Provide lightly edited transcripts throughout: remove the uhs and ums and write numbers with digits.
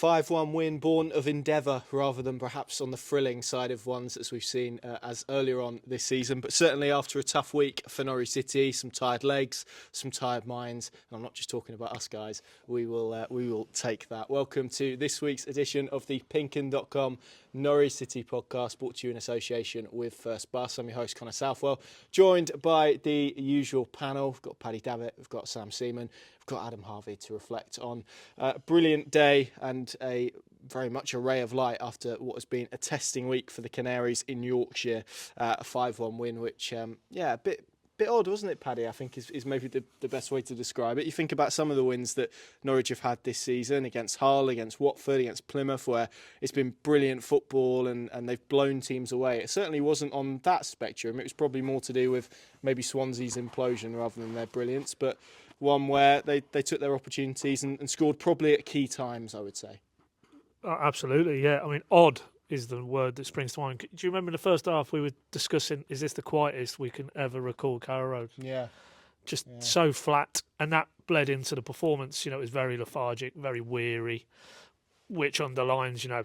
5-1 win, born of endeavour rather than perhaps on the thrilling side of ones as we've seen as earlier on this season. But certainly after a tough week for Norwich City, some tired legs, some tired minds, and I'm not just talking about us guys, we will take that. Welcome to this week's edition of the PinkUn.com Norwich City podcast, brought to you in association with First Bus. I'm your host, Connor Southwell, joined by the usual panel. We've got Paddy Davitt, we've got Seaman, we've got Adam Harvey to reflect on a brilliant day and a very much a ray of light after what has been a testing week for the Canaries in Yorkshire. A 5-1 win, which, a bit odd, wasn't it, Paddy? I think is maybe the best way to describe it. You think about some of the wins that Norwich have had this season against Hull, against Watford, against Plymouth, where it's been brilliant football and they've blown teams away. It certainly wasn't on that spectrum. It was probably more to do with maybe Swansea's implosion rather than their brilliance, but one where they took their opportunities and scored probably at key times, I would say. Absolutely, yeah. I mean, odd is the word that springs to mind. Do you remember in the first half we were discussing, is this the quietest we can ever record Carrow Road? Yeah. So flat. And that bled into the performance. You know, it was very lethargic, very weary, which underlines, a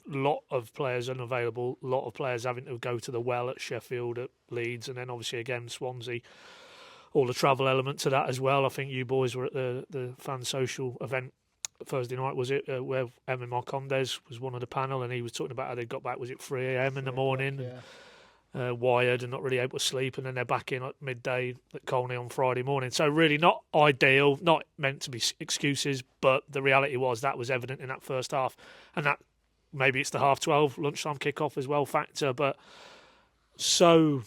lot of players unavailable, a lot of players having to go to the well at Sheffield, at Leeds, and then obviously again Swansea. All the travel element to that as well. I think you boys were at the fan social event Thursday night, was it, where Evan Marcondes was one of the panel, and he was talking about how they got back, was it 3 a.m. in the morning, wired and not really able to sleep, and then they're back in at midday at Colney on Friday morning. So really not ideal, not meant to be excuses, but the reality was that was evident in that first half, and that maybe it's the 12:30 lunchtime kickoff as well factor, but so.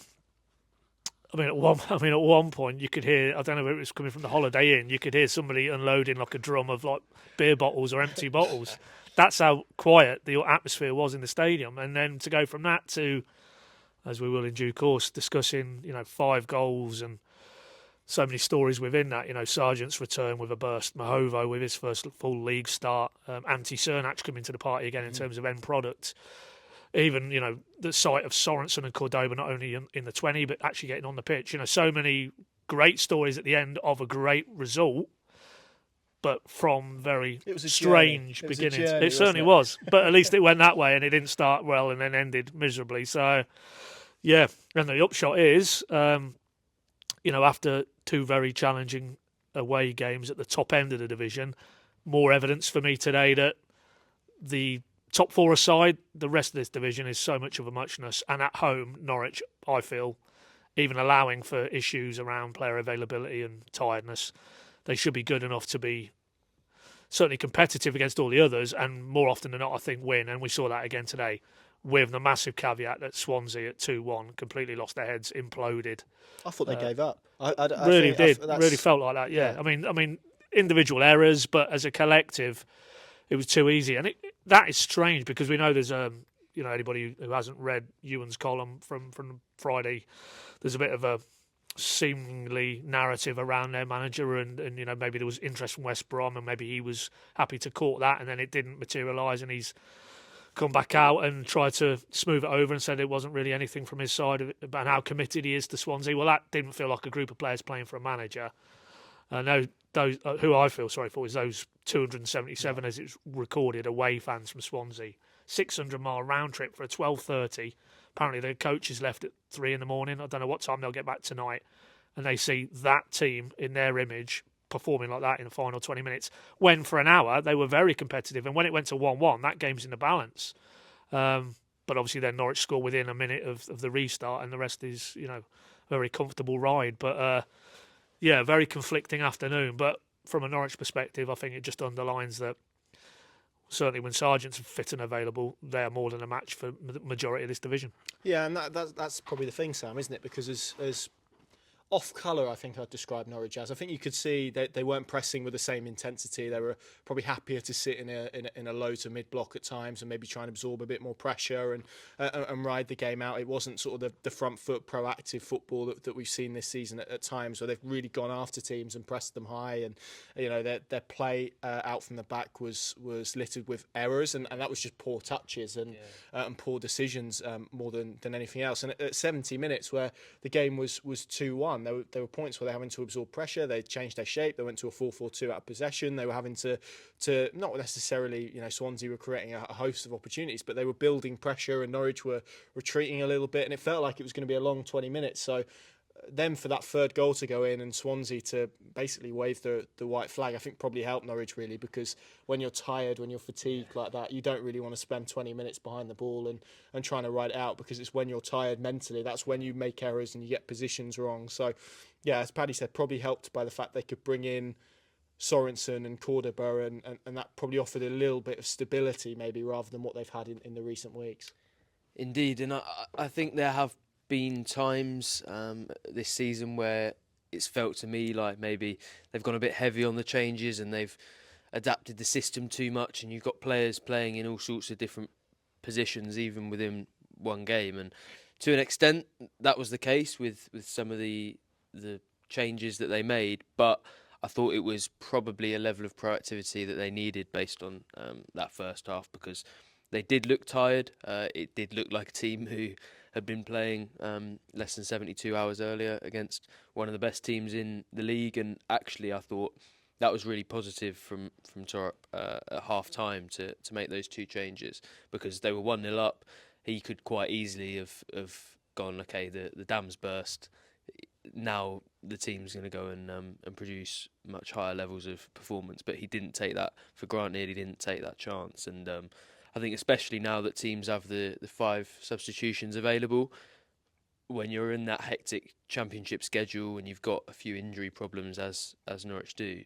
At one point you could hear, I don't know if it was coming from the Holiday Inn, you could hear somebody unloading like a drum of like beer bottles or empty bottles. That's how quiet the atmosphere was in the stadium. And then to go from that to, as we will in due course, discussing, 5 goals and so many stories within that, Sargent's return with a burst, Mova with his first full league start, Anti-Cernach coming to the party again in terms of end product. Even, the sight of Sorensen and Cordoba not only in the 20, but actually getting on the pitch. So many great stories at the end of a great result, but from very strange beginnings. It certainly was, but at least it went that way and it didn't start well and then ended miserably. So, yeah, and the upshot is, after 2 very challenging away games at the top end of the division, more evidence for me today that the top 4 aside, the rest of this division is so much of a muchness. And at home, Norwich, I feel, even allowing for issues around player availability and tiredness, they should be good enough to be certainly competitive against all the others, and more often than not, I think, win. And we saw that again today, with the massive caveat that Swansea at 2-1 completely lost their heads, imploded. I thought they gave up. I really felt like that, yeah. I mean, individual errors, but as a collective, it was too easy. And that is strange because we know there's anybody who hasn't read Ewan's column from Friday, there's a bit of a seemingly narrative around their manager and maybe there was interest from West Brom and maybe he was happy to court that and then it didn't materialise and he's come back out and tried to smooth it over and said it wasn't really anything from his side about how committed he is to Swansea. Well, that didn't feel like a group of players playing for a manager. No, those who I feel sorry for is those 277 as it's recorded away fans from Swansea. 600-mile round trip for a 12:30. Apparently the coach is left at 3 a.m. I don't know what time they'll get back tonight. And they see that team in their image performing like that in the final 20 minutes. When for an hour they were very competitive. And when it went to 1-1, that game's in the balance. But obviously then Norwich score within a minute of the restart and the rest is, a very comfortable ride. But very conflicting afternoon. But from a Norwich perspective, I think it just underlines that certainly when Sargent's fit and available, they are more than a match for the majority of this division. Yeah, and that's probably the thing, Sam, isn't it? Because as off-colour, I think I'd describe Norwich as. I think you could see that they weren't pressing with the same intensity. They were probably happier to sit in a low to mid block at times and maybe try and absorb a bit more pressure and ride the game out. It wasn't sort of the front foot proactive football that we've seen this season at times where they've really gone after teams and pressed them high, and their play out from the back was littered with errors and that was just poor touches and poor decisions more than anything else. And at 70 minutes where the game was 2-1. time. There were points where they were having to absorb pressure. They changed their shape. They went to a 4-4-2 out of possession. They were having to not necessarily, Swansea were creating a host of opportunities, but they were building pressure, and Norwich were retreating a little bit, and it felt like it was going to be a long 20 minutes. So then for that third goal to go in and Swansea to basically wave the white flag, I think probably helped Norwich really, because when you're tired, when you're fatigued like that, you don't really want to spend 20 minutes behind the ball and trying to ride it out, because it's when you're tired mentally, that's when you make errors and you get positions wrong. So yeah, as Paddy said, probably helped by the fact they could bring in Sorensen and Cordoba, and that probably offered a little bit of stability maybe rather than what they've had in the recent weeks. Indeed, and I think there have been times this season where it's felt to me like maybe they've gone a bit heavy on the changes and they've adapted the system too much, and you've got players playing in all sorts of different positions even within one game, and to an extent that was the case with some of the changes that they made, but I thought it was probably a level of proactivity that they needed based on that first half, because they did look tired. It did look like a team who had been playing less than 72 hours earlier against one of the best teams in the league, and actually I thought that was really positive from Torup at half-time to make those two changes, because they were 1-0 up. He could quite easily have gone, okay, the dam's burst, now the team's going to go and produce much higher levels of performance, but he didn't take that for granted, he didn't take that chance, and I think especially now that teams have the 5 substitutions available, when you're in that hectic championship schedule and you've got a few injury problems as Norwich do,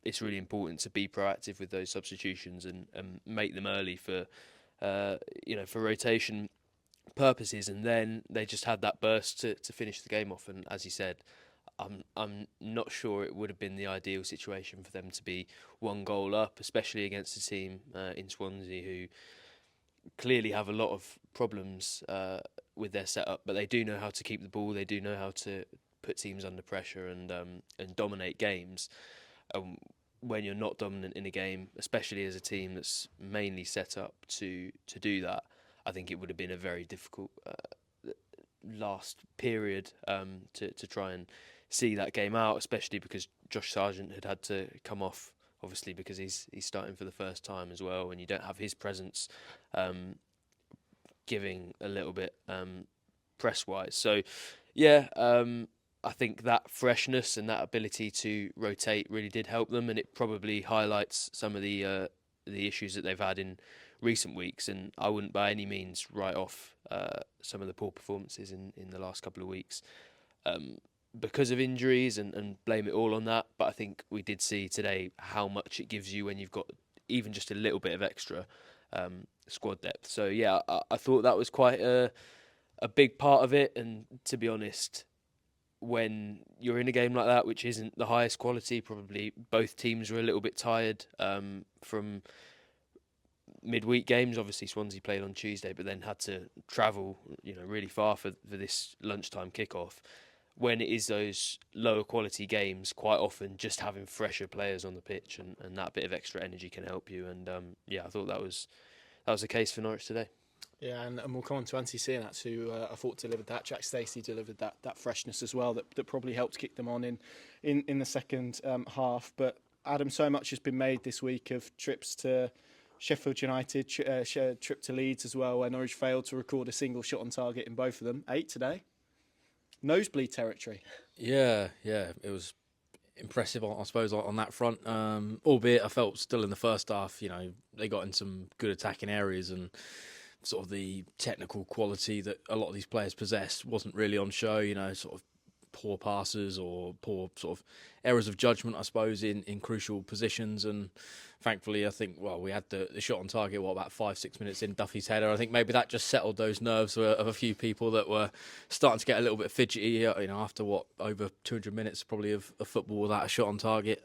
it's really important to be proactive with those substitutions and make them early for rotation purposes, and then they just had that burst to finish the game off. And as you said, I'm not sure it would have been the ideal situation for them to be 1 goal up, especially against a team in Swansea who clearly have a lot of problems with their setup, but they do know how to keep the ball. They do know how to put teams under pressure and dominate games. When you're not dominant in a game, especially as a team that's mainly set up to do that, I think it would have been a very difficult last period to try and see that game out, especially because Josh Sargent had to come off, obviously because he's starting for the first time as well, and you don't have his presence giving a little bit press-wise. So yeah, I think that freshness and that ability to rotate really did help them, and it probably highlights some of the issues that they've had in recent weeks, and I wouldn't by any means write off some of the poor performances in the last couple of weeks because of injuries and blame it all on that. But I think we did see today how much it gives you when you've got even just a little bit of extra squad depth. So yeah, I thought that was quite a big part of it, and to be honest, when you're in a game like that, which isn't the highest quality, probably both teams were a little bit tired from midweek games. Obviously Swansea played on Tuesday, but then had to travel really far for this lunchtime kickoff. When it is those lower quality games, quite often just having fresher players on the pitch and that bit of extra energy can help you, and I thought that was the case for Norwich today. Yeah, and we'll come on to Antti Sienats, who I thought delivered that. Jack Stacey delivered that freshness as well, that probably helped kick them on in the second half. But Adam, so much has been made this week of trips to Sheffield United, trip to Leeds as well, where Norwich failed to record a single shot on target in both of them. 8 today. Nosebleed territory. Yeah, it was impressive, I suppose, on that front. Albeit I felt still in the first half, they got in some good attacking areas, and sort of the technical quality that a lot of these players possess wasn't really on show, sort of poor passes or poor sort of errors of judgment, I suppose, in crucial positions. And thankfully, I think, we had the shot on target, about 5-6 minutes in, Duffy's header. I think maybe that just settled those nerves of a few people that were starting to get a little bit fidgety, after over 200 minutes probably of football without a shot on target.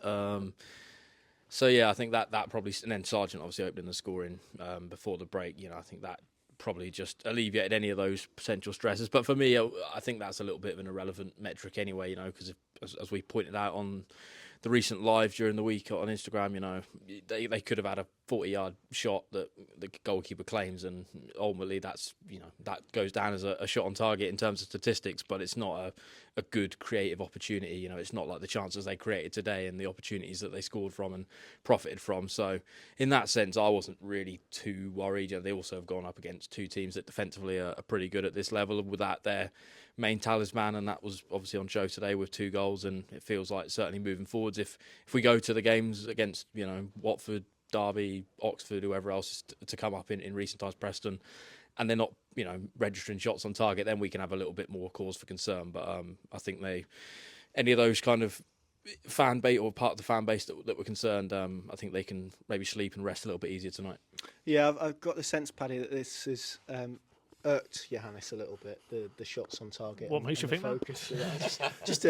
So yeah, I think that probably, and then Sargent obviously opening the scoring before the break. I think that probably just alleviated any of those potential stresses. But for me, I think that's a little bit of an irrelevant metric anyway. Because as we pointed out on the recent live during the week on Instagram, they could have had a 40-yard shot that the goalkeeper claims, and ultimately that's that goes down as a shot on target in terms of statistics, but it's not a good creative opportunity. It's not like the chances they created today and the opportunities that they scored from and profited from. So in that sense, I wasn't really too worried. They also have gone up against two teams that defensively are pretty good at this level without their main talisman, and that was obviously on show today with 2 goals. And it feels like certainly moving forwards, if we go to the games against Watford, Derby, Oxford, whoever else is to come up in recent times, Preston, and they're not registering shots on target, then we can have a little bit more cause for concern. But I think any of those kind of fan base or part of the fan base that were concerned, I think they can maybe sleep and rest a little bit easier tonight. Yeah, I've got the sense, Paddy, that this is irked Johannes a little bit, the shots on target. What makes you think focus. That? just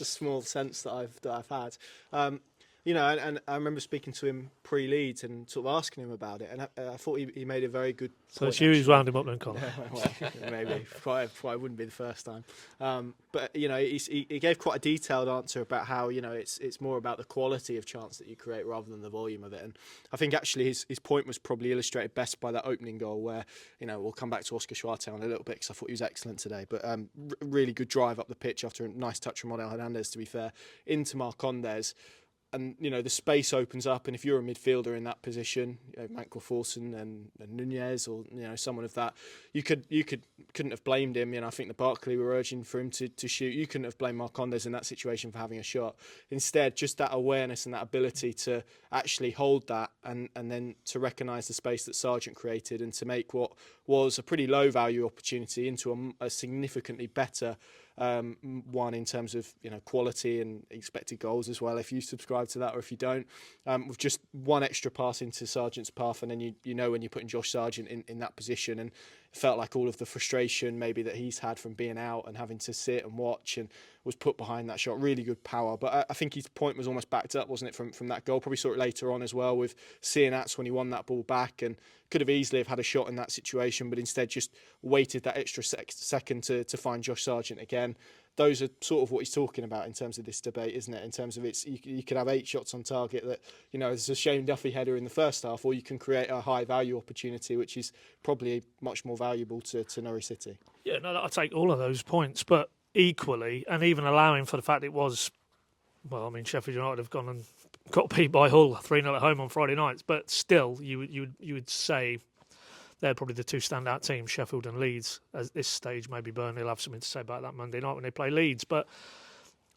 a small sense that I've had. And I remember speaking to him pre-Leeds and sort of asking him about it, and I thought he made a very good point. So it's you who's wound him up then, Connor. Well, maybe. Probably wouldn't be the first time. But he gave quite a detailed answer about how it's more about the quality of chance that you create rather than the volume of it. And I think actually his point was probably illustrated best by that opening goal where we'll come back to Oscar Schwartau in a little bit because I thought he was excellent today. But really good drive up the pitch after a nice touch from Rodel Hernandez, to be fair, into Marcondes. And the space opens up, and if you're a midfielder in that position, Mankell Forson and Nunez, or someone of that, you couldn't have blamed him. I think the Barkley were urging for him to shoot. You couldn't have blamed Marcondes in that situation for having a shot. Instead, just that awareness and that ability to actually hold that, and then to recognise the space that Sargent created, and to make what was a pretty low value opportunity into a significantly better one in terms of quality and expected goals as well, if you subscribe to that, or if you don't, with just one extra pass into Sargent's path, and then when you're putting Josh Sargent in that position, and it felt like all of the frustration maybe that he's had from being out and having to sit and watch, and was put behind that shot. Really good power, but I think his point was almost backed up, wasn't it, from that goal? Probably saw it later on as well with Cianats when he won that ball back, and could have easily have had a shot in that situation, but instead just waited that extra second to find Josh Sargent again. Those are sort of what he's talking about in terms of this debate, isn't it? In terms of you could have 8 shots on target that, it's a Shane Duffy header in the first half, or you can create a high value opportunity, which is probably much more valuable to Norwich City. Yeah, no, I take all of those points, but equally, and even allowing for the fact it was, Sheffield United have gone and got beat by Hull 3-0 at home on Friday nights, but still, you would say they're probably the 2 standout teams, Sheffield and Leeds. At this stage, maybe Burnley will have something to say about that Monday night when they play Leeds. But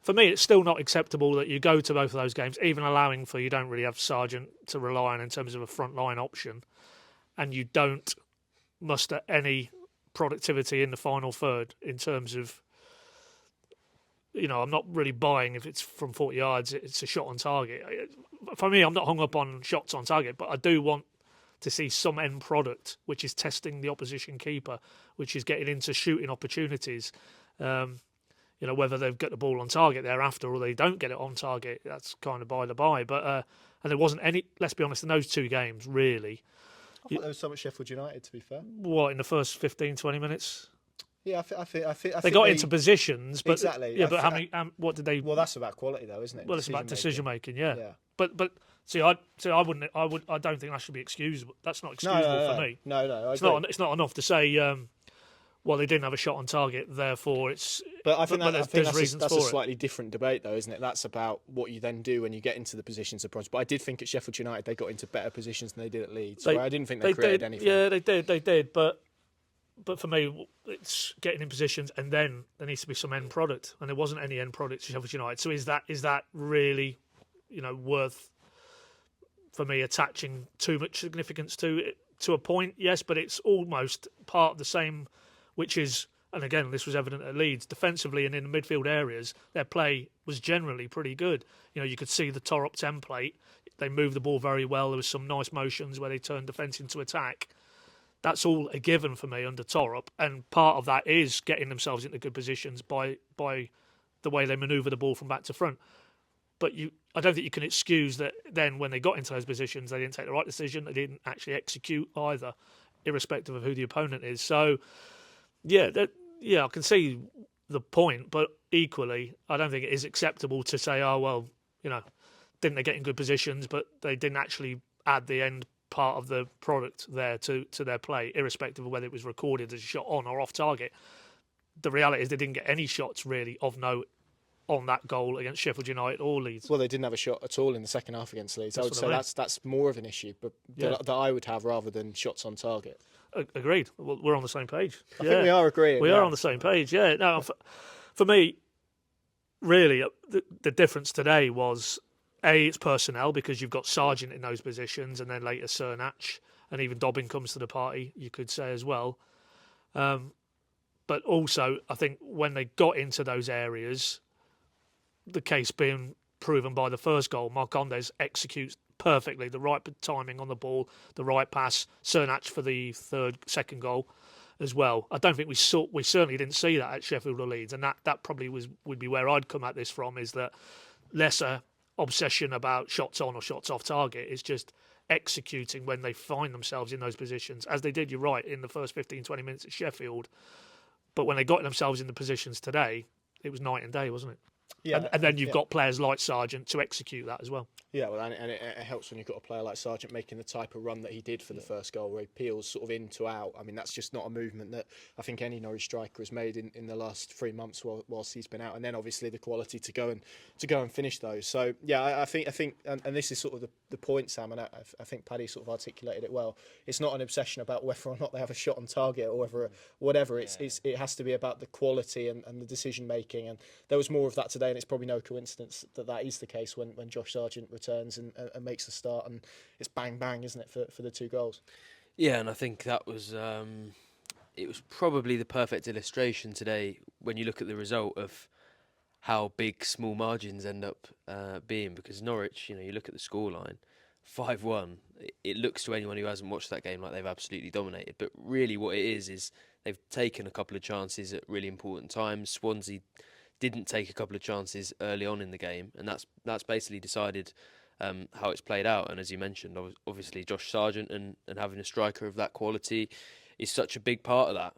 for me, it's still not acceptable that you go to both of those games, even allowing for you don't really have Sargent to rely on in terms of a front-line option, and you don't muster any productivity in the final third in terms of, I'm not really buying if it's from 40 yards, it's a shot on target. For me, I'm not hung up on shots on target, but I do want to see some end product, which is testing the opposition keeper, which is getting into shooting opportunities. Whether they've got the ball on target thereafter or they don't get it on target, that's kind of by the by. But and there wasn't any, let's be honest, in those 2 games, really. I thought there was so much Sheffield United, to be fair. What, in the first 15, 20 minutes? Yeah, I think they got into positions, but exactly. Yeah, but how many? What did they? Well, that's about quality, though, isn't it? Well, it's about decision making. Yeah. But I don't think that should be excusable. That's not excusable for me. No. It's not enough to say. Well, they didn't have a shot on target, therefore it's. But I think that's a it. slightly different debate, though, isn't it? That's about what you then do when you get into the positions of project. But I did think at Sheffield United they got into better positions than they did at Leeds. I didn't think they created anything. Yeah, they did. But for me, it's getting in positions, and then there needs to be some end product, and there wasn't any end product to Sheffield United. So is that really, worth for me attaching too much significance to it? To a point, yes, but it's almost part of the same, which is, and again, this was evident at Leeds, defensively and in the midfield areas, their play was generally pretty good. You could see the Torup template. They moved the ball very well. There was some nice motions where they turned defence into attack. That's all a given for me under Torup, and part of that is getting themselves into good positions by the way they manoeuvre the ball from back to front. But I don't think you can excuse that then when they got into those positions, they didn't take the right decision, they didn't actually execute either, irrespective of who the opponent is. So, I can see the point, but equally, I don't think it is acceptable to say, didn't they get in good positions, but they didn't actually add the end part of the product there to their play, irrespective of whether it was recorded as a shot on or off target. The reality is they didn't get any shots really of note on that goal against Sheffield United or Leeds. Well, they didn't have a shot at all in the second half against Leeds. I would say that's more of an issue, but that I would have rather than shots on target. Agreed. Well, we're on the same page. I think we are agreeing. We are on the same page. Yeah. No, for me, really, the difference today was it's personnel, because you've got Sargent in those positions, and then later Cernach, and even Dobbin comes to the party, you could say as well. But also, I think when they got into those areas, the case being proven by the first goal, Marcondes executes perfectly the right timing on the ball, the right pass. Cernach for the second goal as well. I don't think we certainly didn't see that at Sheffield or Leeds, and that probably would be where I'd come at this from, is that lesser obsession about shots on or shots off target. It's just executing when they find themselves in those positions, as they did, you're right, in the first 15-20 minutes at Sheffield. But when they got themselves in the positions today, it was night and day, wasn't it? Yeah, and then you've got players like Sargent to execute that as well. Yeah, well, and it helps when you've got a player like Sargent making the type of run that he did for the first goal, where he peels sort of in to out. I mean, that's just not a movement that I think any Norwich striker has made in the last 3 months whilst he's been out. And then obviously the quality to go and finish those. So yeah, I think, and this is sort of the point, Sam, and I think Paddy sort of articulated it well. It's not an obsession about whether or not they have a shot on target or whatever. It has to be about the quality and the decision making. And there was more of that today, and it's probably no coincidence that is the case when Josh Sargent returns and makes the start, and it's bang bang, isn't it, for the 2 goals? Yeah, and I think that was it was probably the perfect illustration today when you look at the result of how big small margins end up being, because Norwich, you look at the scoreline, 5-1. It looks to anyone who hasn't watched that game like they've absolutely dominated, but really what it is they've taken a couple of chances at really important times. Swansea didn't take a couple of chances early on in the game, and that's basically decided how it's played out. And as you mentioned, obviously Josh Sargent and having a striker of that quality is such a big part of that.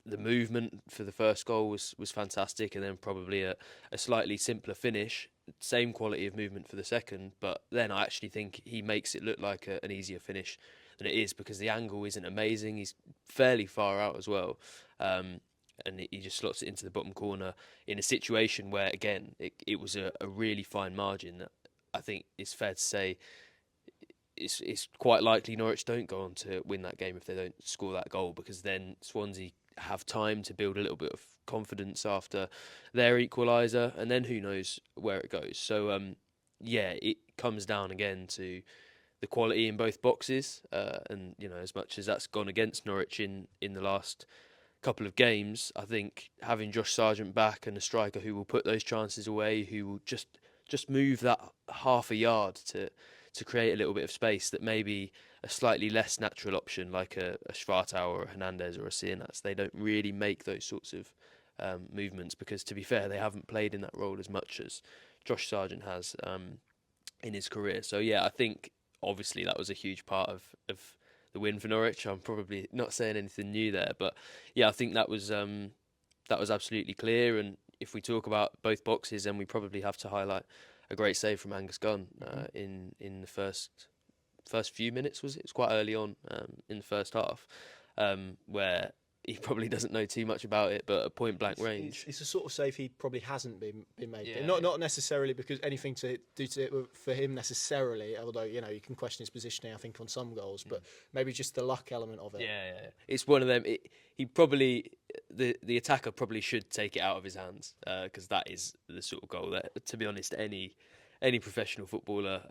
The movement for the first goal was fantastic, and then probably a slightly simpler finish, same quality of movement for the second, but then I actually think he makes it look like an easier finish than it is, because the angle isn't amazing. He's fairly far out as well. And he just slots it into the bottom corner in a situation where, again, it was a really fine margin. That I think it's fair to say it's quite likely Norwich don't go on to win that game if they don't score that goal, because then Swansea have time to build a little bit of confidence after their equaliser, and then who knows where it goes. So, it comes down again to the quality in both boxes, and as much as that's gone against Norwich in the last couple of games, I think having Josh Sargent back and a striker who will put those chances away, who will just move that half a yard to create a little bit of space that maybe a slightly less natural option like a Schwartau or a Hernandez or a Cernach, they don't really make those sorts of movements, because to be fair, they haven't played in that role as much as Josh Sargent has in his career. So yeah, I think obviously that was a huge part of the win for Norwich. I'm probably not saying anything new there, but yeah, I think that was absolutely clear. And if we talk about both boxes, then we probably have to highlight a great save from Angus Gunn in the first few minutes. Was it? It was quite early on in the first half, where he probably doesn't know too much about it, but at point blank range. It's a sort of save he probably hasn't been made. Yeah. Not necessarily because anything to do to it for him necessarily, although you can question his positioning I think on some goals, but maybe just the luck element of it. Yeah. It's one of them. He probably the attacker probably should take it out of his hands, because that is the sort of goal that, to be honest, any professional footballer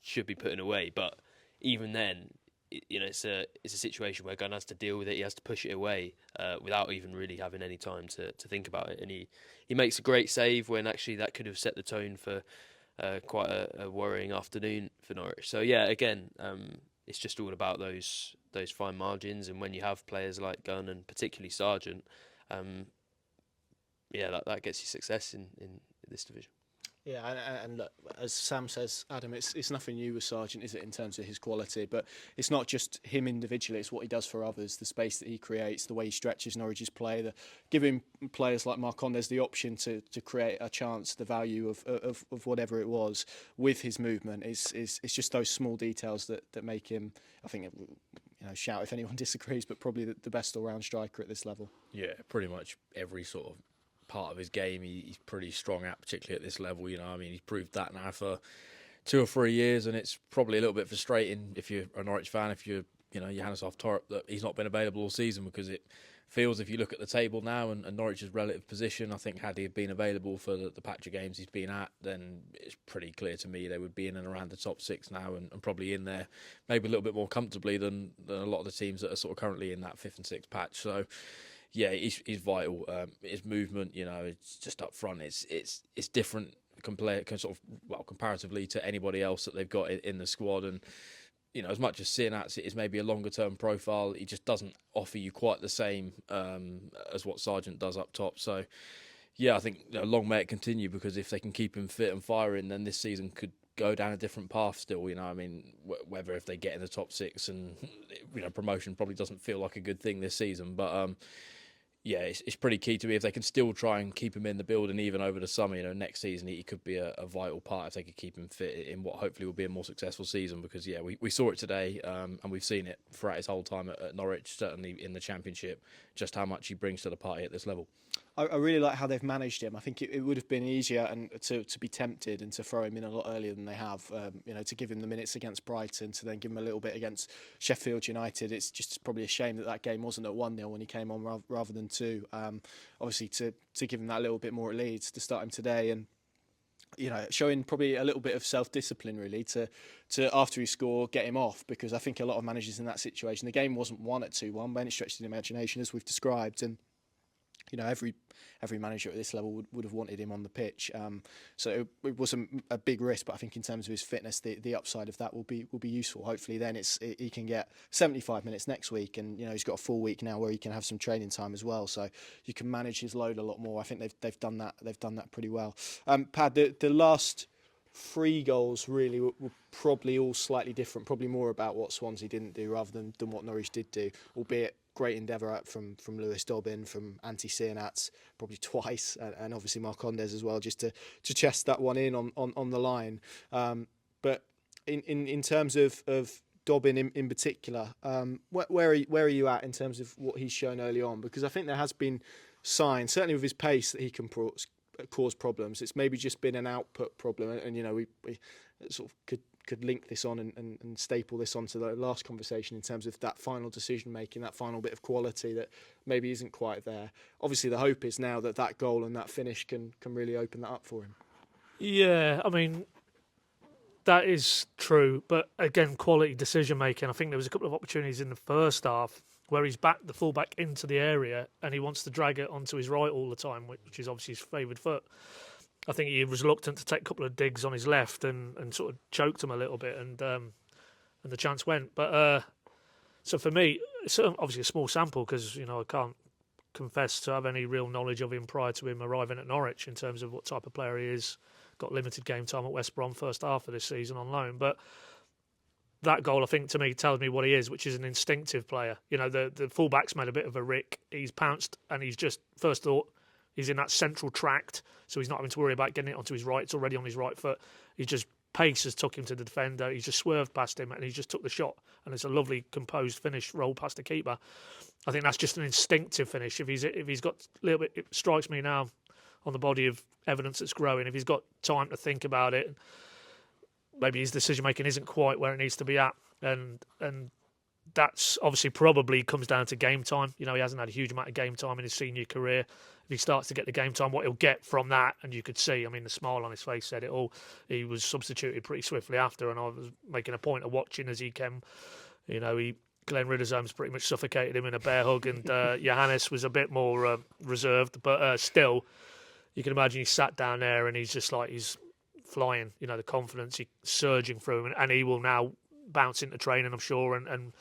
should be putting away. But even then, it's a situation where Gunn has to deal with it. He has to push it away without even really having any time to think about it. And he makes a great save when actually that could have set the tone for quite a worrying afternoon for Norwich. So yeah, again, it's just all about those fine margins. And when you have players like Gunn and particularly Sargent, that gets you success in this division. Yeah, and look, as Sam says, Adam, it's nothing new with Sargent, is it, in terms of his quality? But it's not just him individually; it's what he does for others, the space that he creates, the way he stretches Norwich's play, giving players like Marcondes the option to create a chance, the value of whatever it was with his movement. It's just those small details that make him, I think, shout if anyone disagrees, but probably the best all-round striker at this level. Yeah, pretty much every sort of part of his game he's pretty strong at, particularly at this level. He's proved that now for 2 or 3 years, and it's probably a little bit frustrating if you're a Norwich fan, if you're Johannes Torp, that he's not been available all season, because it feels, if you look at the table now and Norwich's relative position, I think had he been available for the patch of games he's been at, then it's pretty clear to me they would be in and around the top 6 now, and probably in there maybe a little bit more comfortably than a lot of the teams that are sort of currently in that 5th and 6th patch. So yeah, he's vital. His movement, it's just up front. It's different comparatively to anybody else that they've got in the squad. And as much as Sinats is maybe a longer term profile, he just doesn't offer you quite the same as what Sargent does up top. So yeah, I think long may it continue, because if they can keep him fit and firing, then this season could go down a different path still. Whether if they get in the top 6, and promotion probably doesn't feel like a good thing this season, but yeah, it's pretty key to me if they can still try and keep him in the building even over the summer. Next season he could be a vital part if they could keep him fit in what hopefully will be a more successful season, because yeah, we saw it today, and we've seen it throughout his whole time at Norwich, certainly in the Championship, just how much he brings to the party at this level. I really like how they've managed him. I think it would have been easier to be tempted and to throw him in a lot earlier than they have. To give him the minutes against Brighton, to then give him a little bit against Sheffield United. It's just probably a shame that game wasn't at 1-0 when he came on rather than 2. Obviously, to give him that little bit more at Leeds, to start him today, and showing probably a little bit of self-discipline really to after he scored, get him off, because I think a lot of managers in that situation, the game wasn't won at 2-1 by any stretch of the imagination, as we've described, and every manager at this level would have wanted him on the pitch. So it wasn't a big risk, but I think in terms of his fitness, the upside of that will be useful. Hopefully, then he can get 75 minutes next week, and he's got a full week now where he can have some training time as well. So you can manage his load a lot more. I think they've done that. They've done that pretty well. Pad, the last 3 goals really were probably all slightly different. Probably more about what Swansea didn't do rather than what Norwich did do, albeit great endeavour from Lewis Dobbin, from Antti Sinats probably twice, and obviously Marcondes as well, just to chest that one in on the line. But in terms of Dobbin in particular, where are you at in terms of what he's shown early on? Because I think there has been signs, certainly with his pace, that he can cause problems. It's maybe just been an output problem, and we sort of could link this on and staple this onto the last conversation in terms of that final decision making, that final bit of quality that maybe isn't quite there. Obviously, the hope is now that goal and that finish can really open that up for him. Yeah, I mean, that is true, but again, quality decision making. I think there was a couple of opportunities in the first half where he's backed the fullback into the area and he wants to drag it onto his right all the time, which is obviously his favoured foot. I think he was reluctant to take a couple of digs on his left and sort of choked him a little bit, and the chance went. But so for me, it's obviously a small sample, because I can't confess to have any real knowledge of him prior to him arriving at Norwich in terms of what type of player he is. Got limited game time at West Brom first half of this season on loan, but that goal, I think, to me tells me what he is, which is an instinctive player. The fullback's made a bit of a rick. He's pounced, and he's just first thought. He's in that central tract, so he's not having to worry about getting it onto his right. It's already on his right foot. He's just, pace has took him to the defender. He's just swerved past him, and he just took the shot. And it's a lovely, composed finish, roll past the keeper. I think that's just an instinctive finish. If he's got a little bit, it strikes me now on the body of evidence that's growing. If he's got time to think about it, maybe his decision making isn't quite where it needs to be at, and that's obviously probably comes down to game time. He hasn't had a huge amount of game time in his senior career. If he starts to get the game time, what he'll get from that, and you could see, the smile on his face said it all. He was substituted pretty swiftly after, and I was making a point of watching as he came. Glenn Ridderzone's pretty much suffocated him in a bear hug, and Johannes was a bit more reserved, but still, you can imagine he sat down there and he's just like, he's flying, the confidence surging through him, and he will now bounce into training, I'm sure, and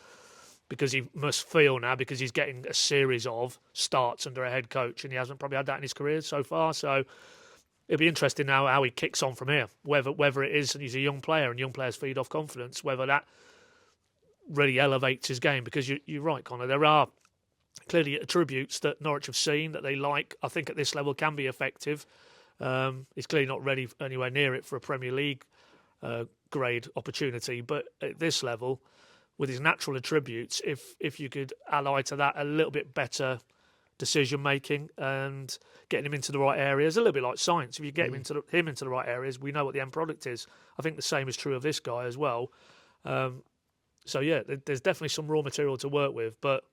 because he must feel now, because he's getting a series of starts under a head coach, and he hasn't probably had that in his career so far. So it'll be interesting now how he kicks on from here. Whether it is, and he's a young player, and young players feed off confidence, whether that really elevates his game. Because you're right, Connor. There are clearly attributes that Norwich have seen that they like. I think at this level can be effective. He's clearly not ready anywhere near it for a Premier League grade opportunity, but at this level, with his natural attributes, if you could ally to that a little bit better decision making and getting him into the right areas, a little bit like science. If you get him into the right areas, we know what the end product is. I think the same is true of this guy as well. So yeah, there's definitely some raw material to work with, but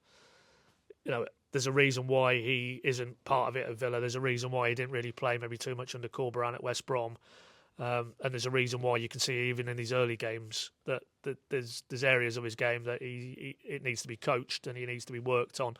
there's a reason why he isn't part of it at Villa. There's a reason why he didn't really play maybe too much under Corberan at West Brom. And there's a reason why you can see even in these early games that there's areas of his game that it needs to be coached and he needs to be worked on.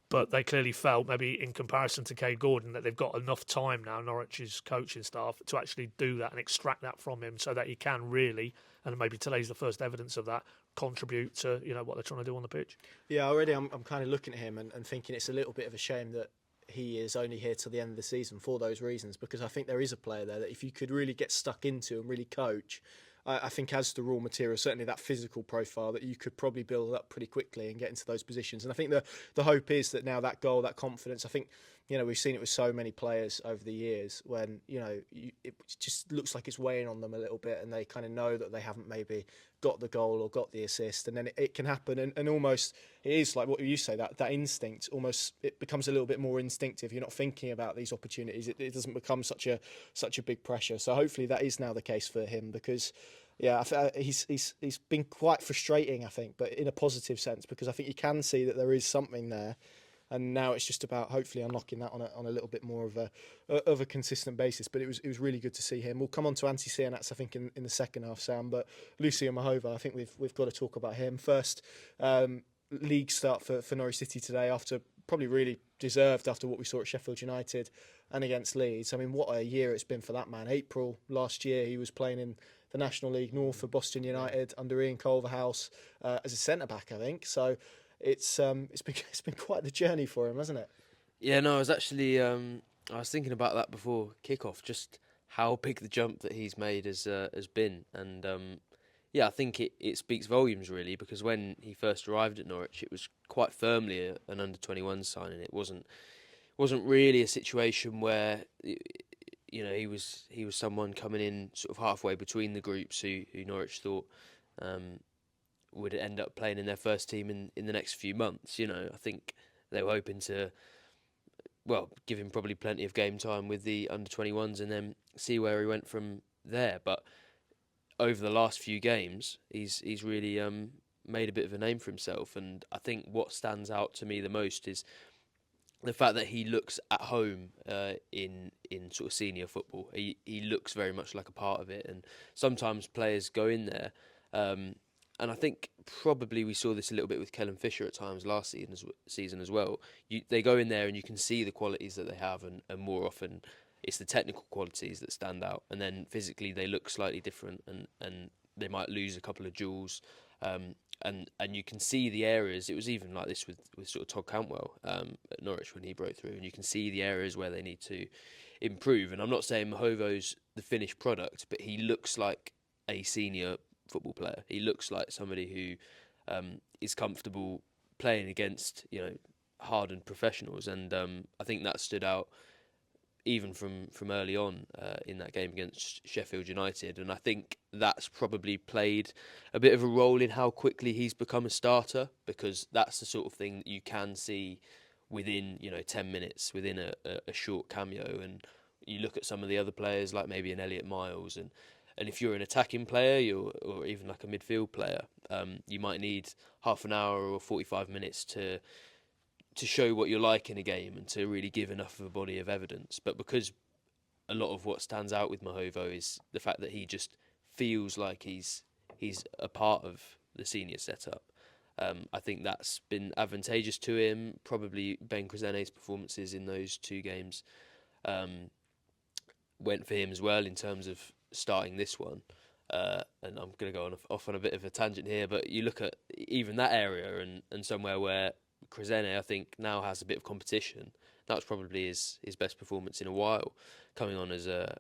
But they clearly felt, maybe in comparison to Cade Gordon, that they've got enough time now, Norwich's coaching staff, to actually do that and extract that from him so that he can really, and maybe today's the first evidence of that, contribute to what they're trying to do on the pitch. Yeah, already I'm kind of looking at him and thinking it's a little bit of a shame that he is only here till the end of the season for those reasons, because I think there is a player there that if you could really get stuck into and really coach, I think has the raw material, certainly that physical profile, that you could probably build up pretty quickly and get into those positions. And I think the hope is that now that goal, that confidence, I think, we've seen it with so many players over the years when, it just looks like it's weighing on them a little bit and they kind of know that they haven't maybe got the goal or got the assist, and then it can happen. And almost it is like what you say, that instinct, almost it becomes a little bit more instinctive. You're not thinking about these opportunities. It doesn't become such a big pressure. So hopefully that is now the case for him, because he's been quite frustrating, I think, but in a positive sense, because I think you can see that there is something there. And now it's just about hopefully unlocking that on a little bit more of a consistent basis. But it was really good to see him. We'll come on to Antti Sienats, I think, in the second half, Sam. But Lucian Mova, I think we've got to talk about him first. League start for Norwich City today, after probably really deserved after what we saw at Sheffield United and against Leeds. I mean, what a year it's been for that man. April last year, he was playing in the National League North for Boston United under Ian Culverhouse as a centre back, I think. So. It's been quite the journey for him, hasn't it? Yeah, no, I was actually I was thinking about that before kickoff, just how big the jump that he's made has been, and I think it speaks volumes really, because when he first arrived at Norwich, it was quite firmly an under-21 signing. It wasn't really a situation where he was someone coming in sort of halfway between the groups who Norwich thought would end up playing in their first team in the next few months. I think they were hoping to, give him probably plenty of game time with the under-21s and then see where he went from there. But over the last few games, he's really made a bit of a name for himself. And I think what stands out to me the most is the fact that he looks at home in sort of senior football. He looks very much like a part of it. And sometimes players go in there, and I think probably we saw this a little bit with Kellen Fisher at times last season as well. They go in there and you can see the qualities that they have, and more often it's the technical qualities that stand out. And then physically they look slightly different, and they might lose a couple of duels. And you can see the areas. It was even like this with sort of Todd Cantwell at Norwich when he broke through, and you can see the areas where they need to improve. And I'm not saying Mahovo's the finished product, but he looks like a senior football player. He looks like somebody who is comfortable playing against hardened professionals, and I think that stood out even from early on in that game against Sheffield United. And I think that's probably played a bit of a role in how quickly he's become a starter, because that's the sort of thing that you can see within 10 minutes, within a short cameo. And you look at some of the other players, like maybe an Elliot Miles, and if you're an attacking player or even like a midfield player, you might need half an hour or 45 minutes to show what you're like in a game and to really give enough of a body of evidence. But because a lot of what stands out with Mahovo is the fact that he just feels like he's a part of the senior setup, I think that's been advantageous to him. Probably Ben Krasene's performances in those two games went for him as well in terms of starting this one, and I'm going to go off on a bit of a tangent here, but you look at even that area and somewhere where Krasene, I think, now has a bit of competition. That was probably his best performance in a while, coming on as a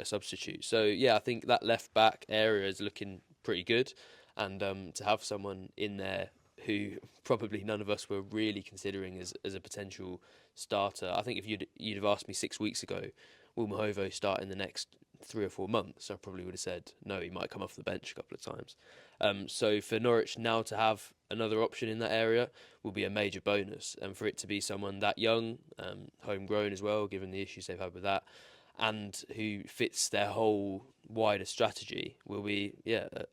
substitute. So yeah, I think that left back area is looking pretty good, and to have someone in there who probably none of us were really considering as a potential starter. I think if you'd have asked me 6 weeks ago, will Mova start in the next 3 or 4 months, I probably would have said no, he might come off the bench a couple of times. So for Norwich now to have another option in that area will be a major bonus, and for it to be someone that young, homegrown as well, given the issues they've had with that, and who fits their whole wider strategy, will be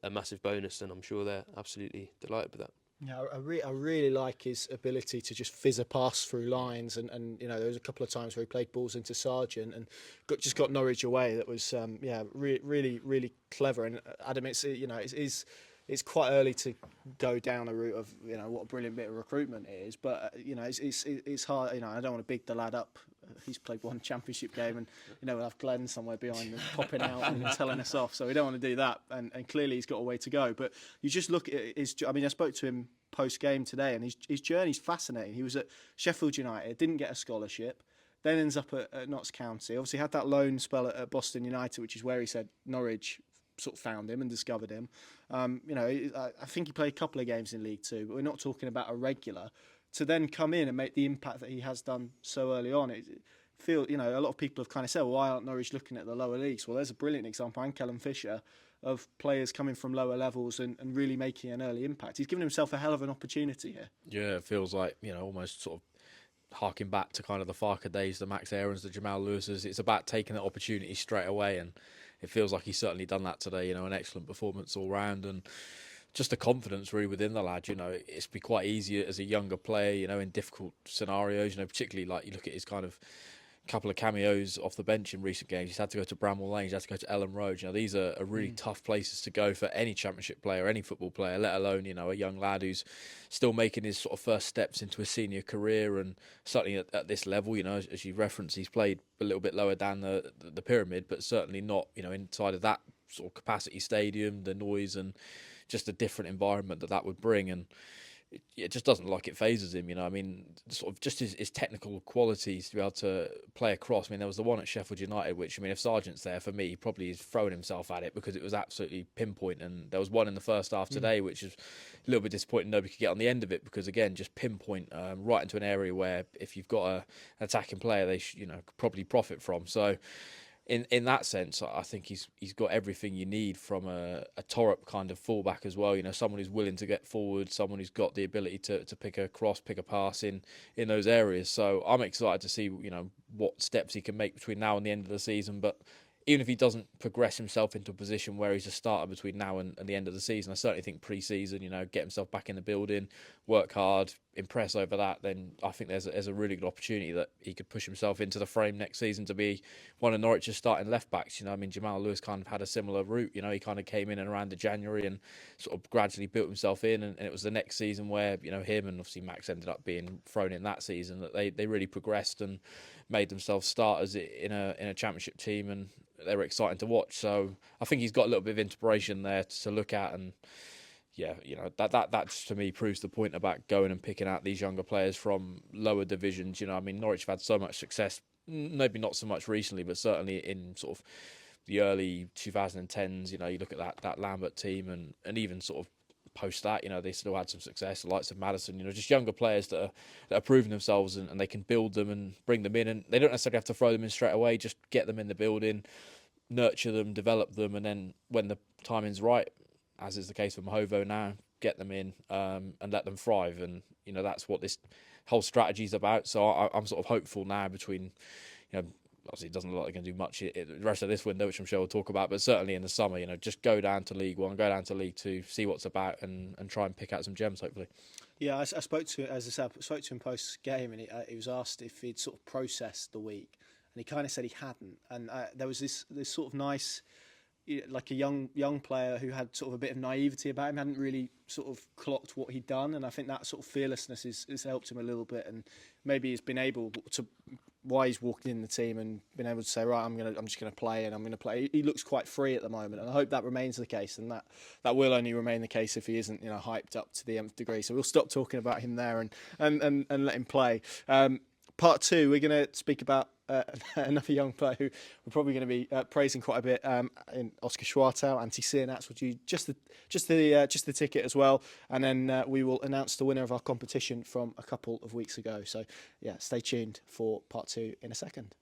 a massive bonus, and I'm sure they're absolutely delighted with that. Yeah, I really like his ability to just fizz a pass through lines, and you know, there was a couple of times where he played balls into Sargent and got Norwich away. That was really clever. And Adam, it's quite early to go down a route of what a brilliant bit of recruitment it is, but it's hard. I don't want to big the lad up. He's played one championship game, and we'll have Glenn somewhere behind him popping out and telling us off. So we don't want to do that. And clearly he's got a way to go. But you just look at his. I mean, I spoke to him post game today, and his journey's fascinating. He was at Sheffield United, didn't get a scholarship, then ends up at Notts County. Obviously had that loan spell at Boston United, which is where he said Norwich sort of found him and discovered him. I think he played a couple of games in League Two, but we're not talking about a regular. To then come in and make the impact that he has done so early on, a lot of people have kind of said, well, why aren't Norwich looking at the lower leagues? Well, there's a brilliant example, and Callum Fisher, of players coming from lower levels and really making an early impact. He's given himself a hell of an opportunity here. Yeah, it feels like, almost sort of harking back to kind of the Farker days, the Max Aarons, the Jamal Lewis's. It's about taking that opportunity straight away, and it feels like he's certainly done that today. An excellent performance all round, and just the confidence really within the lad. It's be quite easy as a younger player, in difficult scenarios, particularly like you look at his kind of couple of cameos off the bench in recent games. He's had to go to Bramwell Lane, he's had to go to Ellen Road. These are really tough places to go for any championship player, any football player, let alone, a young lad who's still making his sort of first steps into a senior career, and certainly at this level, as you referenced, he's played a little bit lower down the pyramid, but certainly not, inside of that sort of capacity stadium, the noise and just a different environment that would bring, and it just doesn't look like it phases him. I mean, sort of just his technical qualities to be able to play across. I mean, there was the one at Sheffield United, which, if Sargent's there, for me, he probably has thrown himself at it because it was absolutely pinpoint. And there was one in the first half today, which is a little bit disappointing. Nobody could get on the end of it because, again, just pinpoint right into an area where if you've got an attacking player, they could probably profit from. So in that sense, I think he's got everything you need from a Torup kind of fullback as well. Someone who's willing to get forward, someone who's got the ability to pick a cross, pick a pass in those areas. So I'm excited to see what steps he can make between now and the end of the season. But even if he doesn't progress himself into a position where he's a starter between now and the end of the season, I certainly think pre-season, get himself back in the building, work hard, impress over that, then I think there's a really good opportunity that he could push himself into the frame next season to be one of Norwich's starting left-backs. Jamal Lewis kind of had a similar route. He kind of came in and around the January and sort of gradually built himself in, and it was the next season where, him and obviously Max ended up being thrown in that season, that they really progressed and made themselves starters in a championship team, and they were exciting to watch. So I think he's got a little bit of inspiration there to look at, and that just to me proves the point about going and picking out these younger players from lower divisions. Norwich have had so much success, maybe not so much recently, but certainly in sort of the early 2010s. You look at that Lambert team, and even sort of post that, they still had some success. The likes of Madison, just younger players that are proving themselves, and they can build them and bring them in, and they don't necessarily have to throw them in straight away. Just get them in the building, nurture them, develop them, and then when the timing's right, as is the case for Mova now, get them in and let them thrive. And that's what this whole strategy is about. So I'm sort of hopeful now between, obviously it doesn't look like they're going to do much the rest of this window, which I'm sure we'll talk about, but certainly in the summer, just go down to League One, go down to League Two, see what's about, and try and pick out some gems, hopefully. Yeah, I spoke to him post-game, and he was asked if he'd sort of processed the week, and he kind of said he hadn't. And there was this sort of nice, like a young player who had sort of a bit of naivety about him, hadn't really sort of clocked what he'd done, and I think that sort of fearlessness has helped him a little bit, and maybe he's been able to, why he's walked in the team and been able to say, right, I'm just gonna play, and I'm gonna play. He looks quite free at the moment, and I hope that remains the case, and that will only remain the case if he isn't hyped up to the nth degree. So we'll stop talking about him there and let him play. Part 2, we're going to speak about another young player who we're probably going to be praising quite a bit in Oscar Schwartau, Antti Sienats, which you just the ticket as well, and then we will announce the winner of our competition from a couple of weeks ago. So yeah, stay tuned for part 2 in a second.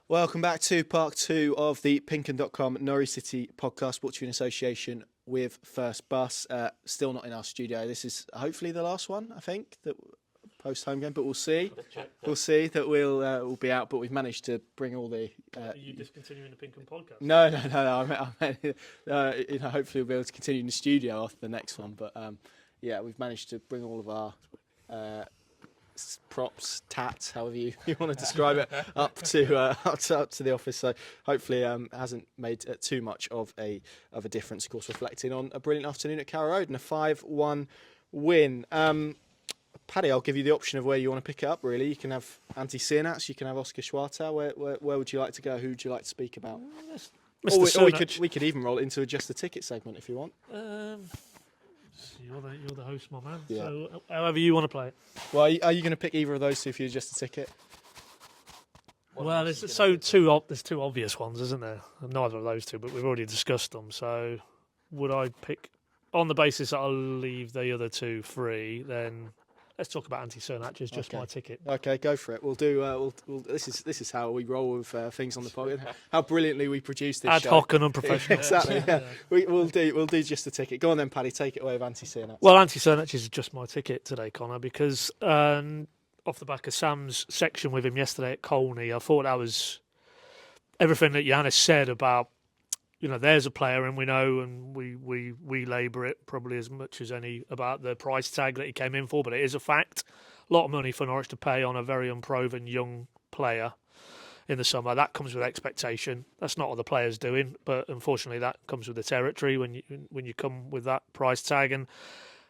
Welcome back to part 2 of the PinkUn.com Norwich City podcast, brought to you in association with First Bus. Still not in our studio. This is hopefully the last one, I think, that post home game, but we'll see. We'll see that we'll be out, but we've managed to bring all the. Are you discontinuing the PinkUn podcast? No. I meant, hopefully we'll be able to continue in the studio after the next one. But yeah, we've managed to bring all of our props, tats, however you want to describe it, up to the office. So hopefully it hasn't made too much of a difference. Of course, reflecting on a brilliant afternoon at Carrow Road and a 5-1 win. Paddy, I'll give you the option of where you want to pick it up, really. You can have Antti Sienats, you can have Oscar Schwartau. Where would you like to go? Who would you like to speak about? Or we could even roll it into a just the ticket segment if you want. You're the host, my man. Yeah. So however you want to play it. Well, are you going to pick either of those two if you're just a ticket? Well, there's two obvious ones, isn't there? Neither of those two, but we've already discussed them. So would I pick, on the basis that I'll leave the other two free, then let's talk about Antti Sienats, is just my ticket. Okay, go for it. We'll do. This is how we roll with things on the podcast. How brilliantly we produce this ad show. hoc and unprofessional. Exactly. Yeah. We'll do just the ticket. Go on then, Paddy. Take it away with Antti Sienats. Well, Antti Sienats is just my ticket today, Connor, because off the back of Sam's section with him yesterday at Colney, I thought that was everything that Giannis said about. There's a player, and we know, and we labour it probably as much as any about the price tag that he came in for, but it is a fact. A lot of money for Norwich to pay on a very unproven young player in the summer. That comes with expectation. That's not what the player's doing, but unfortunately that comes with the territory when you come with that price tag. And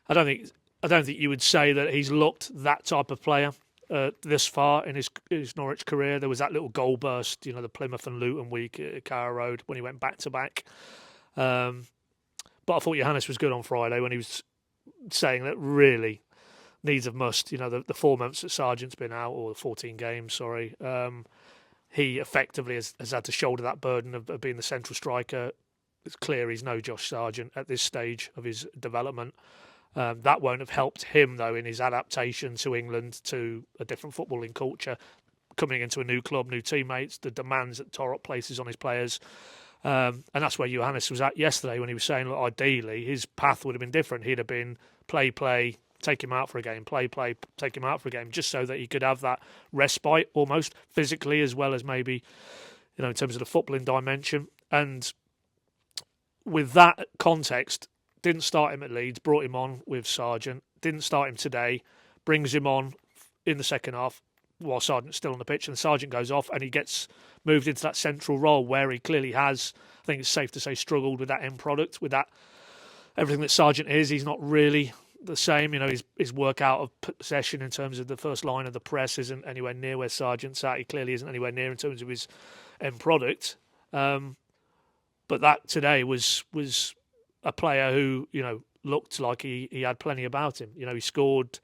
I don't think you would say that he's looked that type of player this far in his Norwich career. There was that little goal burst, the Plymouth and Luton week at Carrow Road when he went back to back. But I thought Johannes was good on Friday when he was saying that really needs of must. The 4 months that Sargent's been out, or the 14 games, sorry. He effectively has had to shoulder that burden of being the central striker. It's clear he's no Josh Sargent at this stage of his development. That won't have helped him, though, in his adaptation to England, to a different footballing culture, coming into a new club, new teammates, the demands that Torok places on his players. And that's where Johannes was at yesterday when he was saying, look, ideally, his path would have been different. He'd have been play, take him out for a game, play, take him out for a game, just so that he could have that respite almost physically as well as maybe, in terms of the footballing dimension. And with that context, didn't start him at Leeds, brought him on with Sargent, didn't start him today, brings him on in the second half while Sargent's still on the pitch, and Sargent goes off and he gets moved into that central role where he clearly has, I think it's safe to say, struggled with that end product, with that everything that Sargent is. He's not really the same. His work out of possession in terms of the first line of the press isn't anywhere near where Sargent's at. He clearly isn't anywhere near in terms of his end product. But that today was a player who, looked like he had plenty about him. He scored,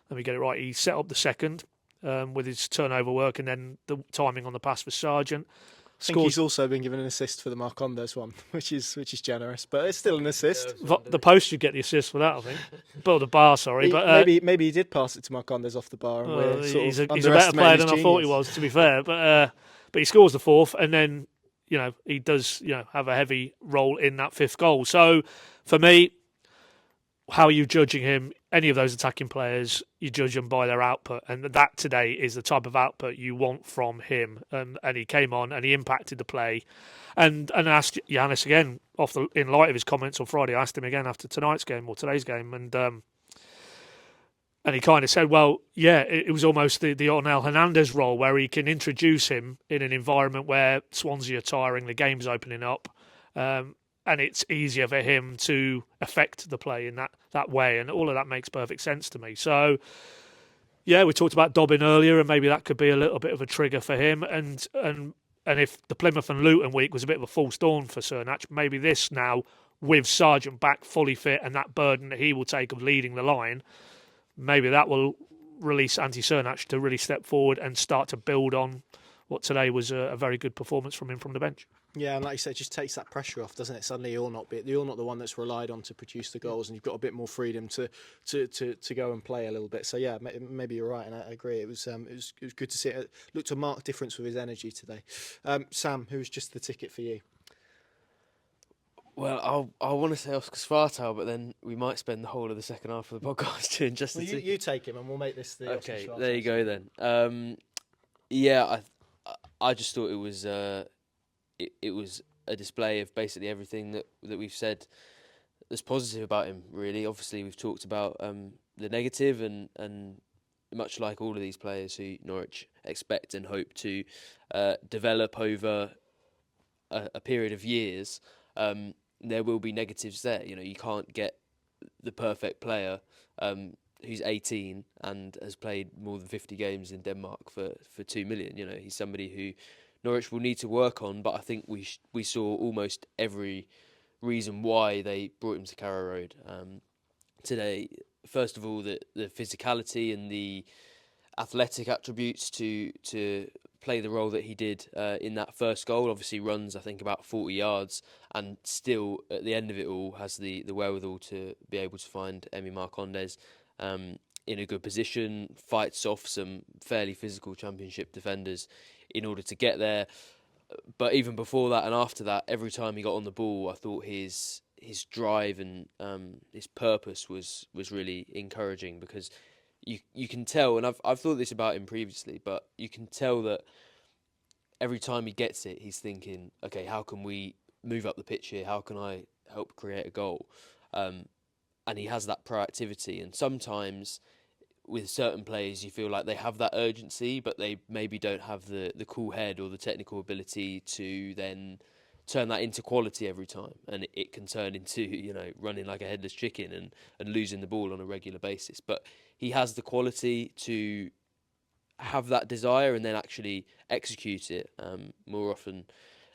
let me get it right, he set up the second with his turnover work, and then the timing on the pass for Sargent. I think he's also been given an assist for the Marcondes one, which is generous, but it's still an assist. The post should get the assist for that, I think. But the bar, sorry. But maybe he did pass it to Marcondes off the bar. And he's a better player than I thought he was, to be fair. But he scores the fourth, and then he does have a heavy role in that fifth goal. So for me, how are you judging him? Any of those attacking players, you judge them by their output, and that today is the type of output you want from him. And he came on and he impacted the play. And I asked Giannis again in light of his comments on Friday. I asked him again after tonight's game or today's game, and he kind of said, well, yeah, it was almost the Ornel Hernandez role where he can introduce him in an environment where Swansea are tiring, the game's opening up, and it's easier for him to affect the play in that way. And all of that makes perfect sense to me. So, yeah, we talked about Dobbin earlier, and maybe that could be a little bit of a trigger for him. And if the Plymouth and Luton week was a bit of a false dawn for Sienats, maybe this now, with Sargent back fully fit and that burden that he will take of leading the line, maybe that will release Antti Cernac to really step forward and start to build on what today was a very good performance from him from the bench. Yeah, and like you said, it just takes that pressure off, doesn't it? Suddenly you're not the one that's relied on to produce the goals, and you've got a bit more freedom to go and play a little bit. So yeah, maybe you're right, and I agree. It was good to see it. It looked a marked difference with his energy today. Sam, who was just the ticket for you? Well, I want to say Oscar Svartau, but then we might spend the whole of the second half of the podcast doing just the ticket. You take him, and we'll make this the Okay, Oscar there you go then. I just thought it was it was a display of basically everything that we've said that's positive about him. Really, obviously we've talked about the negative, and much like all of these players who Norwich expect and hope to develop over a period of years, there will be negatives there. You know, you can't get the perfect player who's 18 and has played more than 50 games in Denmark for 2 million. You know, he's somebody who Norwich will need to work on, but I think we saw almost every reason why they brought him to Carrow Road today. First of all, the physicality and the athletic attributes to play the role that he did in that first goal. Obviously runs, I think, about 40 yards, and still at the end of it all has the wherewithal to be able to find Emi Marcondes in a good position, fights off some fairly physical Championship defenders in order to get there. But even before that and after that, every time he got on the ball, I thought his drive and his purpose was really encouraging, because you can tell, and I've thought this about him previously, but you can tell that every time he gets it, he's thinking, okay, how can we move up the pitch here? How can I help create a goal? And he has that proactivity, and sometimes with certain players you feel like they have that urgency, but they maybe don't have the cool head or the technical ability to then turn that into quality every time, and it can turn into, you know, running like a headless chicken and losing the ball on a regular basis. But he has the quality to have that desire and then actually execute it more often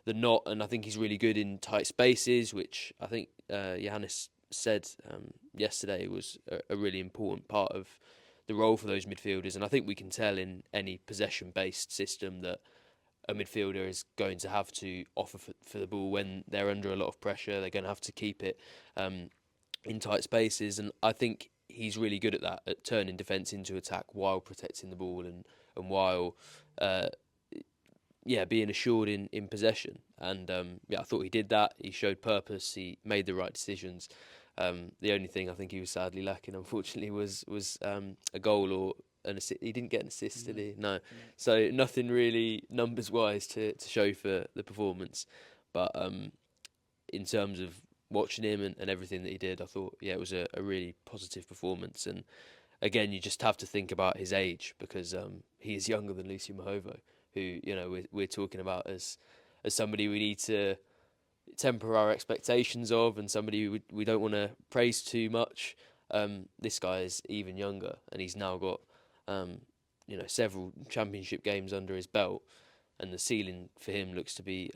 than not, and I think he's really good in tight spaces, which I think Johannes said yesterday was a really important part of the role for those midfielders. And I think we can tell in any possession-based system that a midfielder is going to have to offer for the ball when they're under a lot of pressure. They're going to have to keep it in tight spaces, and I think he's really good at that, at turning defence into attack while protecting the ball and while being assured in possession. And I thought he did that. He showed purpose. He made the right decisions. The only thing I think he was sadly lacking, unfortunately, was a goal or an assist. He didn't get an assist, did he? No. So nothing really numbers-wise to show for the performance. But in terms of watching him and everything that he did, I thought, it was a really positive performance. And again, you just have to think about his age, because he is younger than Lucian Mova, who, you know, we're talking about as somebody we need to temper our expectations of, and somebody we don't want to praise too much. This guy is even younger, and he's now got several Championship games under his belt, and the ceiling for him looks to be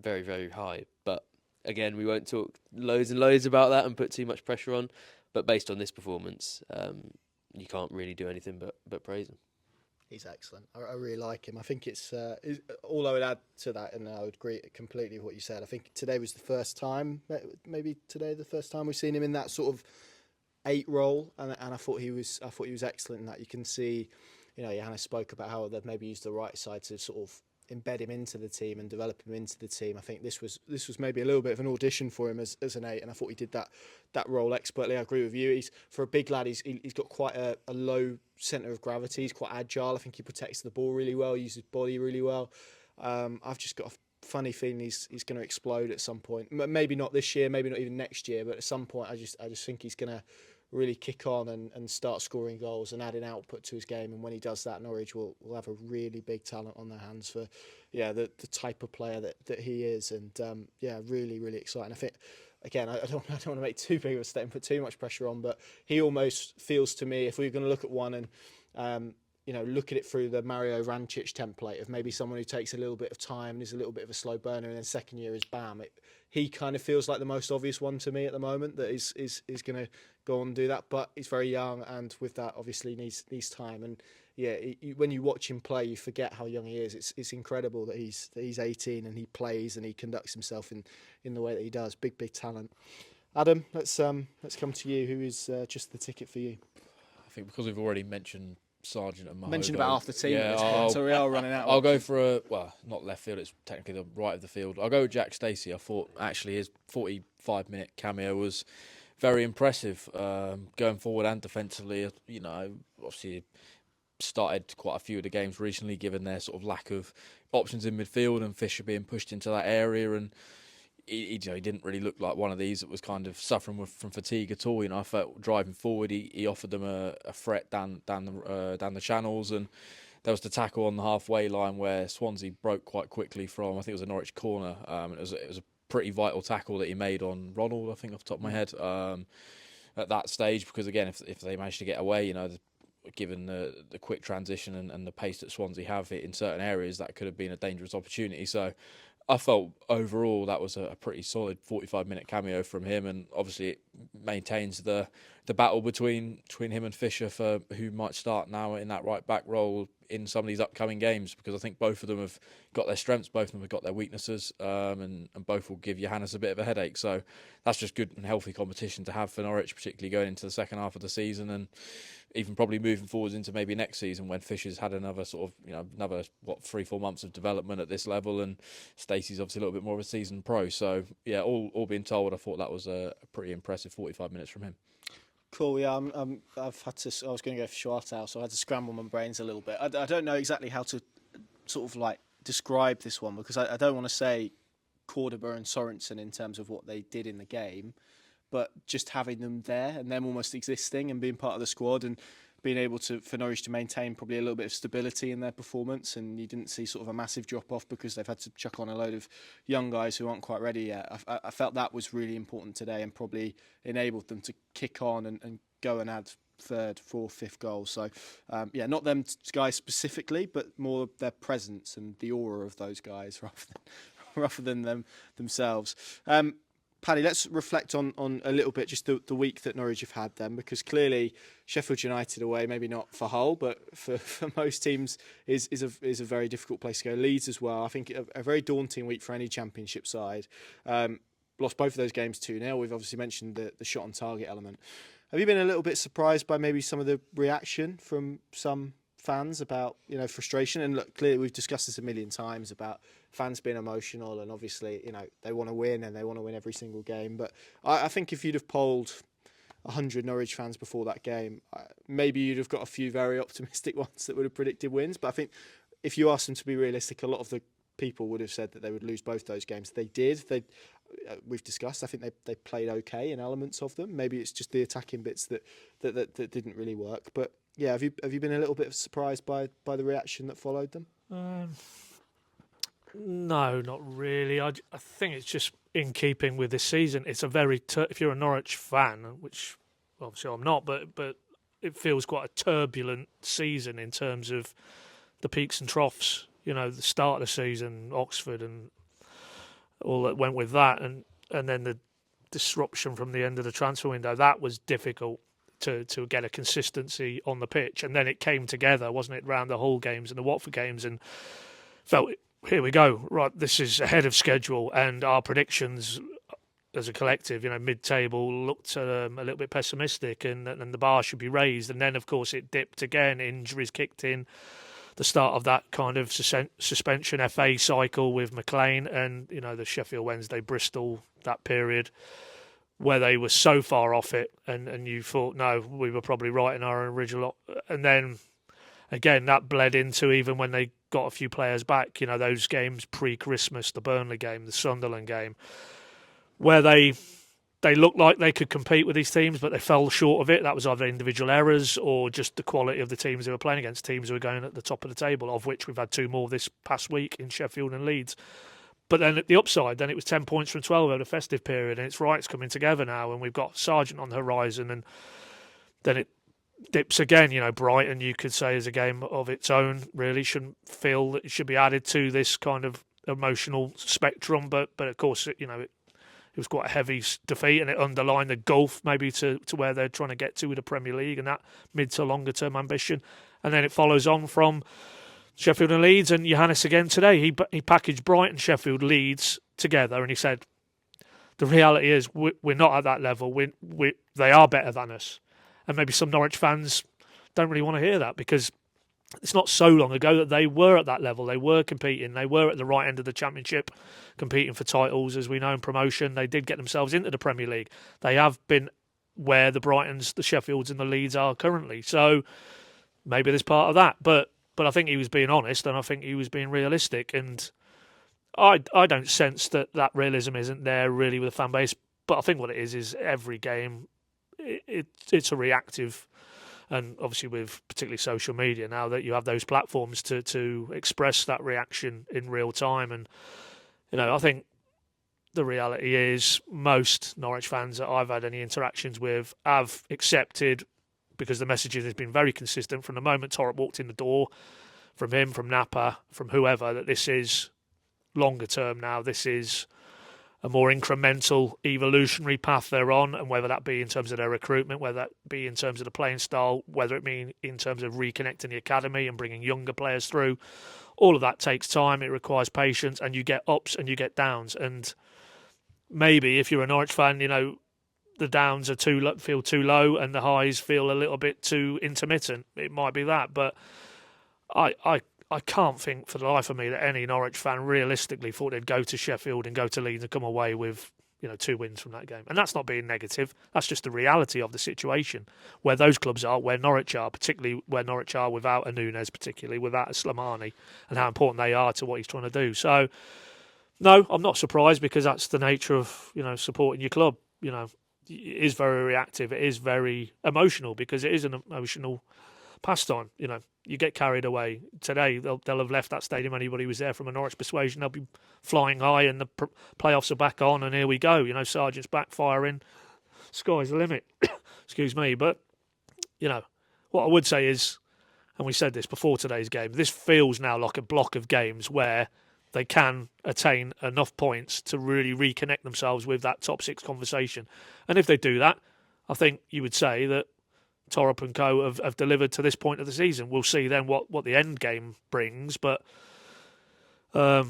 very, very high. But again, we won't talk loads and loads about that and put too much pressure on. But based on this performance, you can't really do anything but praise him. He's excellent. I really like him. I think it's all I would add to that, and I would agree completely with what you said. I think today was the first time we've seen him in that sort of 8 role, and I thought he was excellent in that. You can see, you know, Johannes spoke about how they've maybe used the right side to sort of embed him into the team and develop him into the team. I think this was maybe a little bit of an audition for him as an 8, and I thought he did that role expertly. I agree with you. He's, for a big lad, he's got quite a low centre of gravity. He's quite agile. I think he protects the ball really well, uses his body really well. I've just got a funny feeling he's going to explode at some point. Maybe not this year, maybe not even next year, but at some point I just think he's going to really kick on and start scoring goals and adding output to his game. And when he does that, Norwich will have a really big talent on their hands for the type of player that he is. And really, really exciting. I think, again, I don't want to make too big of a statement, put too much pressure on, but he almost feels to me, if we're going to look at one and look at it through the Mario Vrancic template of maybe someone who takes a little bit of time and is a little bit of a slow burner, and then second year is bam. He kind of feels like the most obvious one to me at the moment that is going to go on and do that. But he's very young, and with that, obviously needs time. And yeah, when you watch him play, you forget how young he is. It's incredible that he's 18 and he plays and he conducts himself in the way that he does. Big talent. Adam, let's come to you. Who is just the ticket for you? I think because we've already mentioned Sargent and Mova. Mentioned about half the team yeah, at this point, so we are running out. I'll go for not left field, it's technically the right of the field. I'll go with Jack Stacey. I thought actually his 45-minute cameo was very impressive, going forward and defensively. Obviously started quite a few of the games recently, given their sort of lack of options in midfield and Fisher being pushed into that area, and he didn't really look like one of these that was kind of suffering from fatigue at all. I felt driving forward, he offered them a threat down the channels, and there was the tackle on the halfway line where Swansea broke quite quickly from, I think it was a Norwich corner. It was a pretty vital tackle that he made on Ronald, I think, off the top of my head, at that stage, because again, if they managed to get away, given the quick transition and the pace that Swansea have in certain areas, that could have been a dangerous opportunity. So I felt overall that was a pretty solid 45-minute cameo from him, and obviously it maintains the battle between him and Fisher for who might start now in that right back role in some of these upcoming games, because I think both of them have got their strengths, both of them have got their weaknesses, and both will give Johannes a bit of a headache. So that's just good and healthy competition to have for Norwich, particularly going into the second half of the season, and even probably moving forwards into maybe next season when Fisher's had another sort of, another 3-4 months of development at this level, and Stacey's obviously a little bit more of a seasoned pro. So yeah, all being told, I thought that was a pretty impressive 45 minutes from him. Cool. Yeah, I was going to go for Schwartau, so I had to scramble my brains a little bit. I don't know exactly how to sort of like describe this one, because I don't want to say Cordoba and Sorensen in terms of what they did in the game, but just having them there and them almost existing and being part of the squad and being able for Norwich to maintain probably a little bit of stability in their performance, and you didn't see sort of a massive drop off because they've had to chuck on a load of young guys who aren't quite ready yet. I felt that was really important today and probably enabled them to kick on and go and add third, fourth, fifth goals. So not them guys specifically, but more their presence and the aura of those guys rather than them themselves. Paddy, let's reflect on a little bit just the week that Norwich have had then, because clearly Sheffield United away, maybe not for Hull, but for most teams is a very difficult place to go. Leeds as well. I think a very daunting week for any Championship side. Lost both of those games 2-0. We've obviously mentioned the shot on target element. Have you been a little bit surprised by maybe some of the reaction from some fans about frustration? And look, clearly we've discussed this a million times about fans being emotional, and obviously they want to win and they want to win every single game. But I think if you'd have polled 100 Norwich fans before that game, maybe you'd have got a few very optimistic ones that would have predicted wins. But I think if you asked them to be realistic, a lot of the people would have said that they would lose both those games. They did. We've discussed. I think they played okay in elements of them. Maybe it's just the attacking bits that didn't really work. But yeah, have you been a little bit surprised by the reaction that followed them? No, not really. I think it's just in keeping with this season. It's a very if you're a Norwich fan, which obviously I'm not, but it feels quite a turbulent season in terms of the peaks and troughs. The start of the season, Oxford and all that went with that, and then the disruption from the end of the transfer window. That was difficult to get a consistency on the pitch, and then it came together, wasn't it, around the Hull games and the Watford games, and felt, here we go, right, this is ahead of schedule, and our predictions as a collective, mid-table looked a little bit pessimistic, and the bar should be raised, and then of course it dipped again, injuries kicked in, the start of that kind of suspension FA cycle with McLean, and the Sheffield Wednesday, Bristol, that period where they were so far off it, and you thought, no, we were probably right in our original, and then again that bled into even when they got a few players back, those games pre-Christmas, the Burnley game, the Sunderland game, where they looked like they could compete with these teams, but they fell short of it. That was either individual errors or just the quality of the teams they were playing against, teams who were going at the top of the table, of which we've had two more this past week in Sheffield and Leeds. But then at the upside, then it was 10 points from 12 over the festive period, and it's coming together now, and we've got Sargent on the horizon, and then dips again. Brighton, you could say, is a game of its own. Really, shouldn't feel that it should be added to this kind of emotional spectrum. But of course, it was quite a heavy defeat, and it underlined the gulf maybe to where they're trying to get to with the Premier League and that mid to longer term ambition. And then it follows on from Sheffield and Leeds, and Johannes again today. He packaged Brighton, Sheffield, Leeds together, and he said, the reality is we're not at that level. They are better than us. And maybe some Norwich fans don't really want to hear that, because it's not so long ago that they were at that level. They were competing. They were at the right end of the Championship, competing for titles, as we know, in promotion. They did get themselves into the Premier League. They have been where the Brightons, the Sheffields and the Leeds are currently. So maybe there's part of that. But I think he was being honest, and I think he was being realistic. And I don't sense that realism isn't there really with the fan base. But I think what it is every game, it's a reactive, and obviously with particularly social media now, that you have those platforms to express that reaction in real time. And I think the reality is most Norwich fans that I've had any interactions with have accepted, because the messaging has been very consistent from the moment Torop walked in the door, from him, from Napa, from whoever, that this is longer term now. This is a more incremental, evolutionary path they're on, and whether that be in terms of their recruitment, whether that be in terms of the playing style, whether it be in terms of reconnecting the academy and bringing younger players through, all of that takes time. It requires patience, and you get ups and you get downs. And maybe if you're a Norwich fan, the downs are feel too low and the highs feel a little bit too intermittent. It might be that, but I can't think for the life of me that any Norwich fan realistically thought they'd go to Sheffield and go to Leeds and come away with 2 wins from that game. And that's not being negative. That's just the reality of the situation, where those clubs are, where Norwich are, particularly where Norwich are without a Nunes, particularly without a Slimani, and how important they are to what he's trying to do. So, no, I'm not surprised, because that's the nature of supporting your club. It is very reactive. It is very emotional, because it is an emotional pastime. You get carried away. Today, they'll have left that stadium. Anybody who was there from a Norwich persuasion, they'll be flying high, and the playoffs are back on, and here we go. Sargent's back firing. Sky's the limit. Excuse me. But, what I would say is, and we said this before today's game, this feels now like a block of games where they can attain enough points to really reconnect themselves with that top 6 conversation. And if they do that, I think you would say that Torop and co have delivered to this point of the season. We'll see then what the end game brings. But, for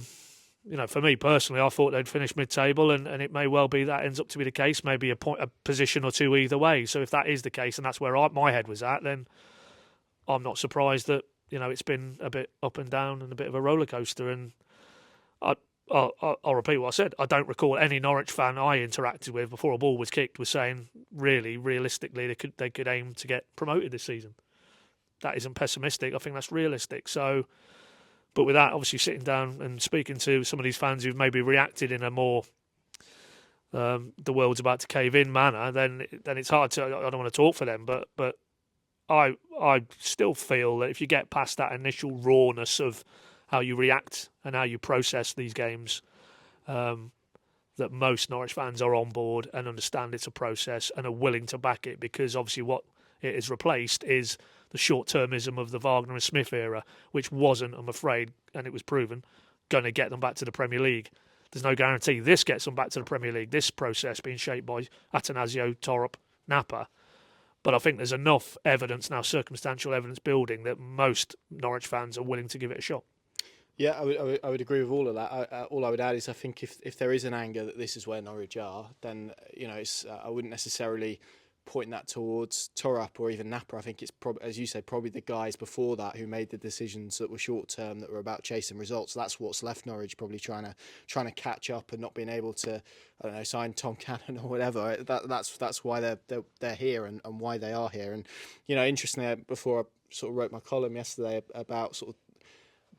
me personally, I thought they'd finish mid-table, and it may well be that ends up to be the case, maybe a position or two either way. So if that is the case, and that's where my head was at, then I'm not surprised that, it's been a bit up and down and a bit of a roller coaster. And I'll repeat what I said. I don't recall any Norwich fan I interacted with before a ball was kicked was saying, really, realistically, they could aim to get promoted this season. That isn't pessimistic. I think that's realistic. So, but with that, obviously sitting down and speaking to some of these fans who've maybe reacted in a more the world's about to cave in manner, then it's hard to. I don't want to talk for them, but I still feel that if you get past that initial rawness of how you react and how you process these games, that most Norwich fans are on board and understand it's a process and are willing to back it, because obviously what it has replaced is the short-termism of the Wagner and Smith era, which wasn't, I'm afraid, and it was proven, going to get them back to the Premier League. There's no guarantee this gets them back to the Premier League, this process being shaped by Atanasio, Torop, Napa. But I think there's enough evidence now, circumstantial evidence building, that most Norwich fans are willing to give it a shot. Yeah, I would agree with all of that. All I would add is I think if there is an anger that this is where Norwich are, then it's I wouldn't necessarily point that towards Torop or even Napa. I think it's as you say, probably the guys before that who made the decisions that were short term, that were about chasing results. That's what's left Norwich probably trying to catch up and not being able to, I don't know, sign Tom Cannon or whatever. That's why they're here and why they are here. And interestingly, before I sort of wrote my column yesterday about sort of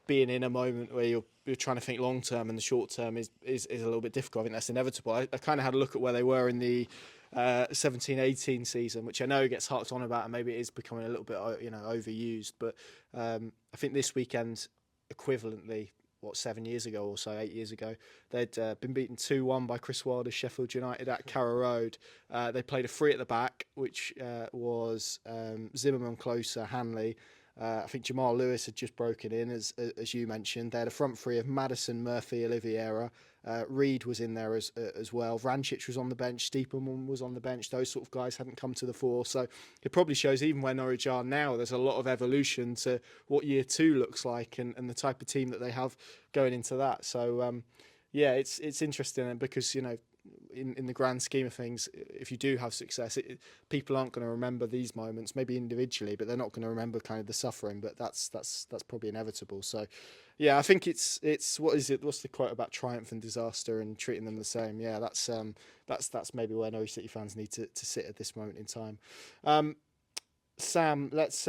being in a moment where you're trying to think long term and the short term is a little bit difficult. I think that's inevitable. I kind of had a look at where they were in the 17-18 season, which I know gets harped on about, and maybe it is becoming a little bit overused. But I think this weekend, equivalently, 7 years ago or so, 8 years ago. They'd been beaten 2-1 by Chris Wilder's Sheffield United at Carrow Road. They played a three at the back, which was Zimmerman, Closer, Hanley. I think Jamal Lewis had just broken in, as you mentioned. They had a front three of Maddison, Murphy, Oliveira. Reed was in there as well. Vrancic was on the bench. Steeperman was on the bench. Those sort of guys hadn't come to the fore. So it probably shows, even where Norwich are now, there's a lot of evolution to what year 2 looks like and the type of team that they have going into that. So, it's interesting because, in the grand scheme of things, if you do have success, people aren't going to remember these moments, maybe individually, but they're not going to remember kind of the suffering. But that's probably inevitable. So, yeah, I think it's what is it? What's the quote about triumph and disaster and treating them the same? Yeah, that's maybe where Norwich City fans need to sit at this moment in time. Sam, let's.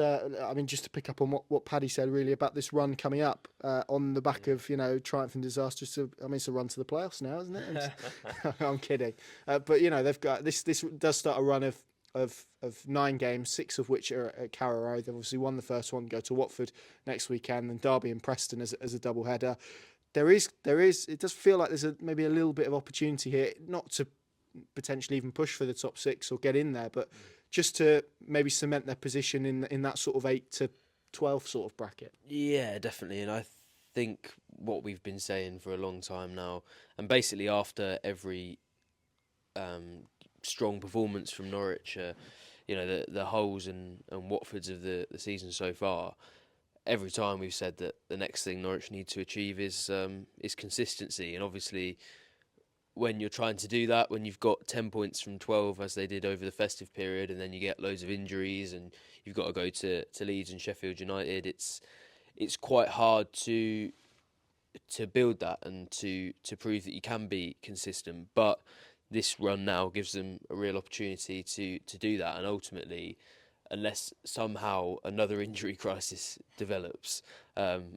Just to pick up on what Paddy said, really about this run coming up on the back of triumph and disaster. So it's a run to the playoffs now, isn't it? I'm kidding, but they've got this. This does start a run of 9 games, 6 of which are at Carrow Road. They've obviously won the first one. Go to Watford next weekend, and Derby and Preston as a double header. There is. It does feel like there's maybe a little bit of opportunity here, not to potentially even push for the top 6 or get in there, but just to maybe cement their position in that sort of 8 to 12 sort of bracket. Yeah, definitely. And I think what we've been saying for a long time now, and basically after every strong performance from Norwich, the Hulls and Watfords of the season so far, every time we've said that the next thing Norwich need to achieve is consistency. And obviously, when you're trying to do that, when you've got 10 points from 12 as they did over the festive period, and then you get loads of injuries and you've got to go to Leeds and Sheffield United, it's quite hard to build that and to prove that you can be consistent. But this run now gives them a real opportunity to do that, and ultimately, unless somehow another injury crisis develops,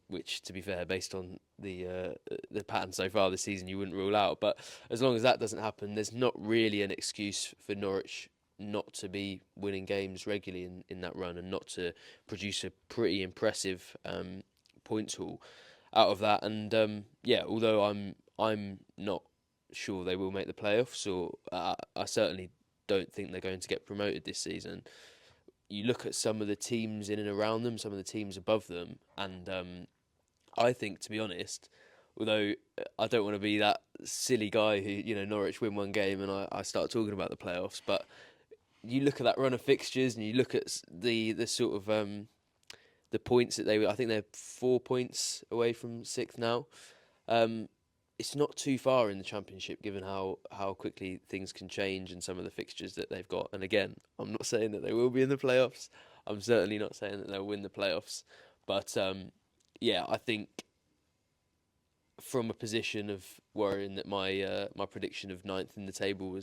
which, to be fair, based on the pattern so far this season, you wouldn't rule out. But as long as that doesn't happen, there's not really an excuse for Norwich not to be winning games regularly in that run and not to produce a pretty impressive points haul out of that. And although I'm not sure they will make the playoffs, or I certainly don't think they're going to get promoted this season. You look at some of the teams in and around them, some of the teams above them, and I think, to be honest, although I don't want to be that silly guy who, Norwich win one game and I start talking about the playoffs, but you look at that run of fixtures and you look at the sort of the points that I think they're 4 points away from 6th now. It's not too far in the Championship, given how quickly things can change and some of the fixtures that they've got. And again, I'm not saying that they will be in the playoffs. I'm certainly not saying that they'll win the playoffs. But I think from a position of worrying that my prediction of 9th in the table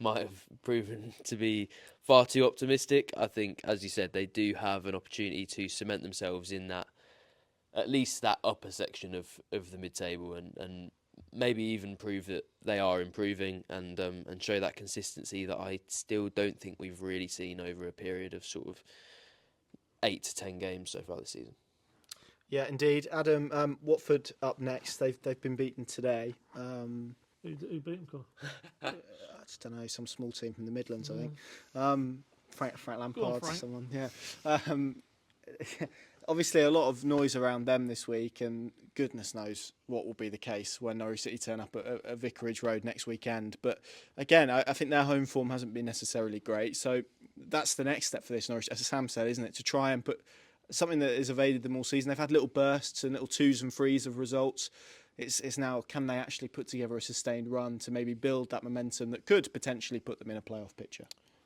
might have proven to be far too optimistic, I think, as you said, they do have an opportunity to cement themselves in that, at least that upper section of the mid-table, and maybe even prove that they are improving and show that consistency that I still don't think we've really seen over a period of sort of 8 to 10 games so far this season. Yeah, indeed. Adam, Watford up next. They've been beaten today. Who beat them? I just don't know, some small team from the Midlands, I think. Frank Lampard, on, Frank. someone. Yeah. Obviously, a lot of noise around them this week, and goodness knows what will be the case when Norwich City turn up at Vicarage Road next weekend. But again, I think their home form hasn't been necessarily great. So that's the next step for this Norwich, as Sam said, isn't it? To try and put something that has evaded them all season. They've had little bursts and little 2s and 3s of results. It's now, can they actually put together a sustained run to maybe build that momentum that could potentially put them in a playoff picture?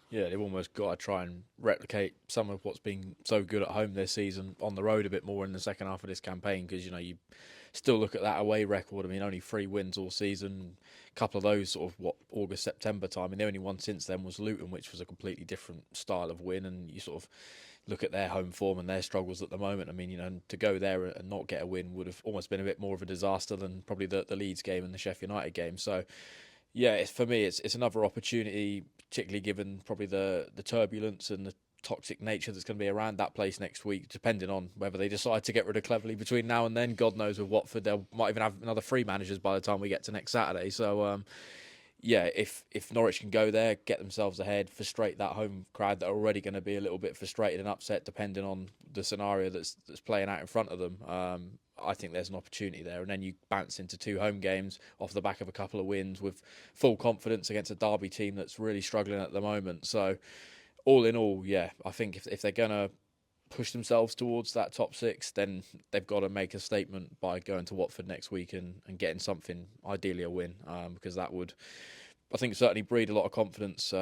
Yeah, they've almost got to try and replicate some of what's been so good at home this season on the road a bit more in the second half of this campaign, because, you still look at that away record. I mean, only 3 wins all season. A couple of those sort of, August, September time. And the only one since then was Luton, which was a completely different style of win. And you sort of look at their home form and their struggles at the moment. I mean, to go there and not get a win would have almost been a bit more of a disaster than probably the Leeds game and the Sheffield United game. So, yeah, for me, it's another opportunity, particularly given probably the turbulence and toxic nature that's going to be around that place next week, depending on whether they decide to get rid of Cleverley between now and then. God knows with Watford, they might even have another 3 managers by the time we get to next Saturday. So, yeah, if Norwich can go there, get themselves ahead, frustrate that home crowd that are already going to be a little bit frustrated and upset depending on the scenario that's playing out in front of them, I think there's an opportunity there. And then you bounce into 2 home games off the back of a couple of wins with full confidence against a Derby team that's really struggling at the moment. So all in all, yeah, I think if they're going to push themselves towards that top 6, then they've got to make a statement by going to Watford next week and getting something, ideally a win, because that would, I think, certainly breed a lot of confidence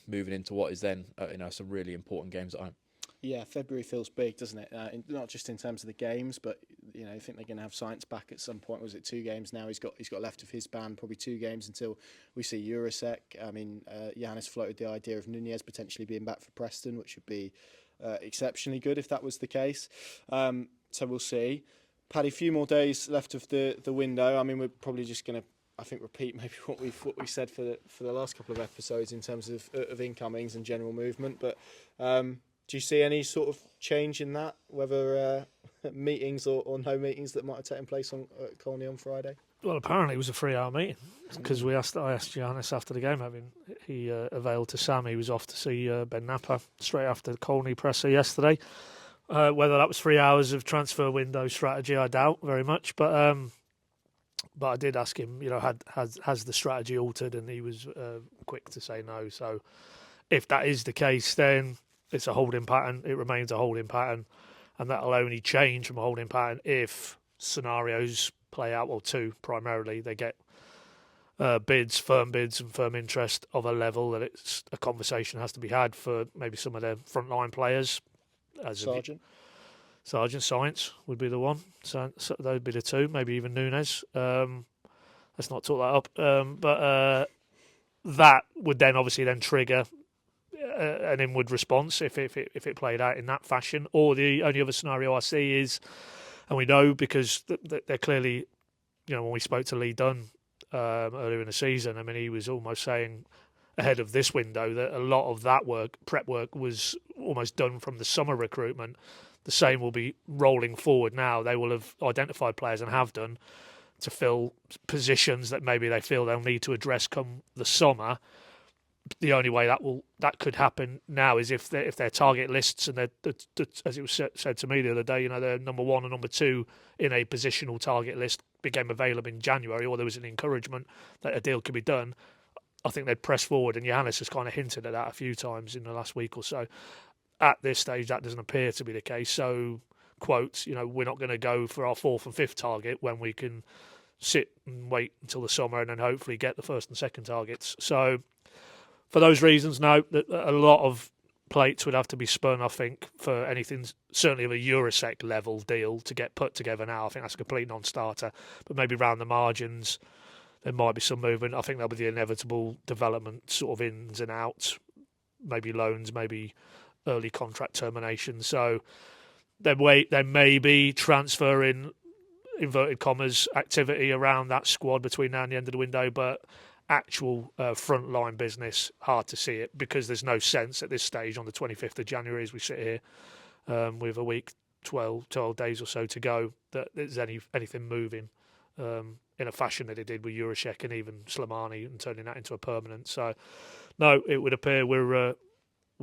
moving into what is then some really important games at home. Yeah, February feels big, doesn't it? Not just in terms of the games, but I think they're going to have Science back at some point. Was it 2 games now? He's got left of his ban, probably 2 games until we see Eurosec. I mean, Giannis floated the idea of Nunez potentially being back for Preston, which would be exceptionally good if that was the case. So we'll see. Paddy, a few more days left of the window. I mean, we're probably just going to, I think, repeat maybe what we said for the last couple of episodes in terms of incomings and general movement, but. Do you see any sort of change in that, whether meetings or no meetings that might have taken place on Colney on Friday? Well, apparently it was a 3-hour meeting because I asked Giannis after the game. He availed to Sam. He was off to see Ben Napper straight after the Colney presser yesterday. Whether that was 3 hours of transfer window strategy, I doubt very much. But I did ask him, has the strategy altered, and he was quick to say no. So if that is the case, then it's a holding pattern. It remains a holding pattern, and that'll only change from a holding pattern if scenarios play out. Well, 2 primarily. They get firm bids and firm interest of a level that it's a conversation has to be had for maybe some of their frontline players. Sargent, Science would be the one. So those would be the 2. Maybe even Nunez. Let's not talk that up. But that would then obviously trigger an inward response if it played out in that fashion. Or the only other scenario I see is, and we know because they're clearly, when we spoke to Lee Dunn earlier in the season, I mean, he was almost saying ahead of this window that a lot of that prep work was almost done from the summer recruitment. The same will be rolling forward now. They will have identified players and have done to fill positions that maybe they feel they'll need to address come the summer. The only way that could happen now is if their target lists and as it was said to me the other day, their number 1 and number 2 in a positional target list became available in January, or there was an encouragement that a deal could be done. I think they'd press forward, and Giannis has kind of hinted at that a few times in the last week or so. At this stage, that doesn't appear to be the case. So, quote, we're not going to go for our 4th and 5th target when we can sit and wait until the summer and then hopefully get the 1st and 2nd targets. So, for those reasons, no, a lot of plates would have to be spun, I think, for anything, certainly of a Eurosec level deal to get put together now. I think that's a complete non-starter. But maybe around the margins, there might be some movement. I think there'll be the inevitable development sort of ins and outs, maybe loans, maybe early contract termination. So there may be transfer in inverted commas activity around that squad between now and the end of the window, but actual frontline business, hard to see it because there's no sense at this stage on the 25th of January as we sit here with a week, 12 days or so to go, that there's anything moving in a fashion that it did with Jurasek and even Slimani and turning that into a permanent. So, no, it would appear we're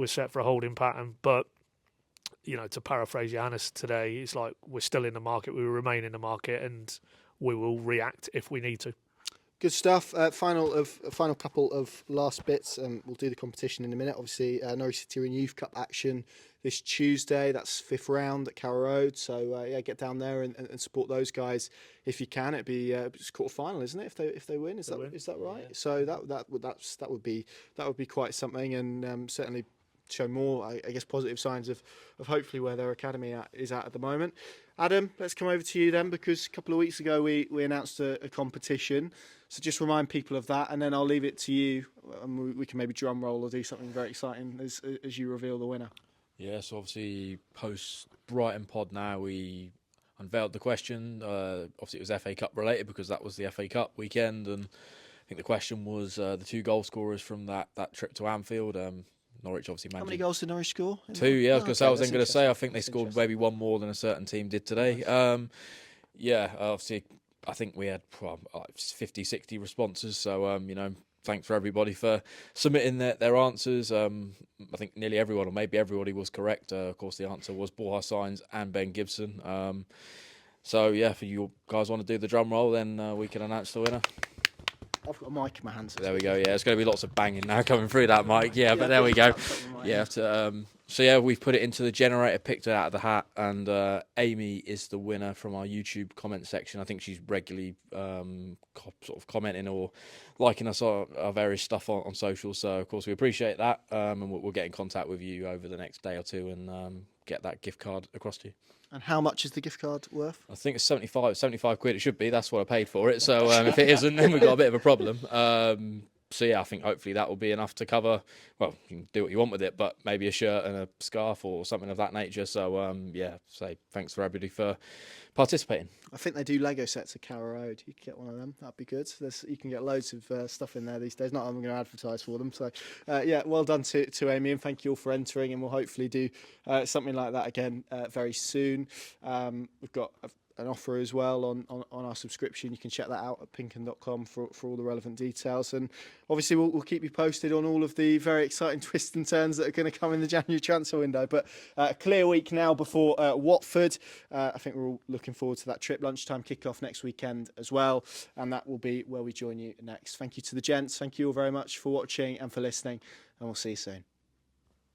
set for a holding pattern, but to paraphrase Giannis today, it's like we're still in the market, we will remain in the market, and we will react if we need to. Good stuff. Final couple of last bits. We'll do the competition in a minute. Obviously, Norwich City are in Youth Cup action this Tuesday. That's 5th round at Carrow Road. So get down there and support those guys if you can. It'd be it's quarter-final, isn't it? If they win, is that right? Yeah. So that would be quite something, and certainly show more, I guess, positive signs of hopefully where their academy is at the moment. Adam, let's come over to you then, because a couple of weeks ago we announced a competition. So just remind people of that, and then I'll leave it to you, and we can maybe drum roll or do something very exciting as you reveal the winner. Yeah, so obviously post Brighton pod now, we unveiled the question. Obviously it was FA Cup related because that was the FA Cup weekend, and I think the question was the 2 goal scorers from that trip to Anfield. Norwich obviously How managed. many goals did Norwich score? Two, yeah. I was going to say. I was then going to say. I think they That's scored interesting. maybe one more than a certain team did today. Yeah, obviously, I think we had 50, 60 responses. So, thanks for everybody for submitting their answers. I think nearly everyone, or maybe everybody, was correct. Of course, the answer was Borja Sainz and Ben Gibson. So, yeah, if you guys want to do the drum roll, then we can announce the winner. I've got a mic in my hands. There we go. Yeah, it's going to be lots of banging now coming through that mic. Yeah, but there we go. Yeah. So yeah, we've put it into the generator, picked it out of the hat, and Amy is the winner from our YouTube comment section. I think she's regularly sort of commenting or liking us our various stuff on social. So of course we appreciate that, and we'll get in contact with you over the next day or two and get that gift card across to you. And how much is the gift card worth? I think it's 75 quid. It should be. That's what I paid for it. So if it isn't, then we've got a bit of a problem. So yeah, I think hopefully that will be enough to cover. Well, you can do what you want with it, but maybe a shirt and a scarf or something of that nature. So yeah, say thanks for everybody for participating. I think they do Lego sets at Carrow Road. You could get one of them. That'd be good. You can get loads of stuff in there these days. Not that I'm going to advertise for them. So yeah, well done to Amy, and thank you all for entering. And we'll hopefully do something like that again very soon. We've got an offer as well on our subscription. You can check that out at PinkUn.com for all the relevant details. And obviously we'll keep you posted on all of the very exciting twists and turns that are going to come in the January transfer window. But a clear week now before Watford. I think we're all looking forward to that trip. Lunchtime kickoff next weekend as well. And that will be where we join you next. Thank you to the gents. Thank you all very much for watching and for listening. And we'll see you soon.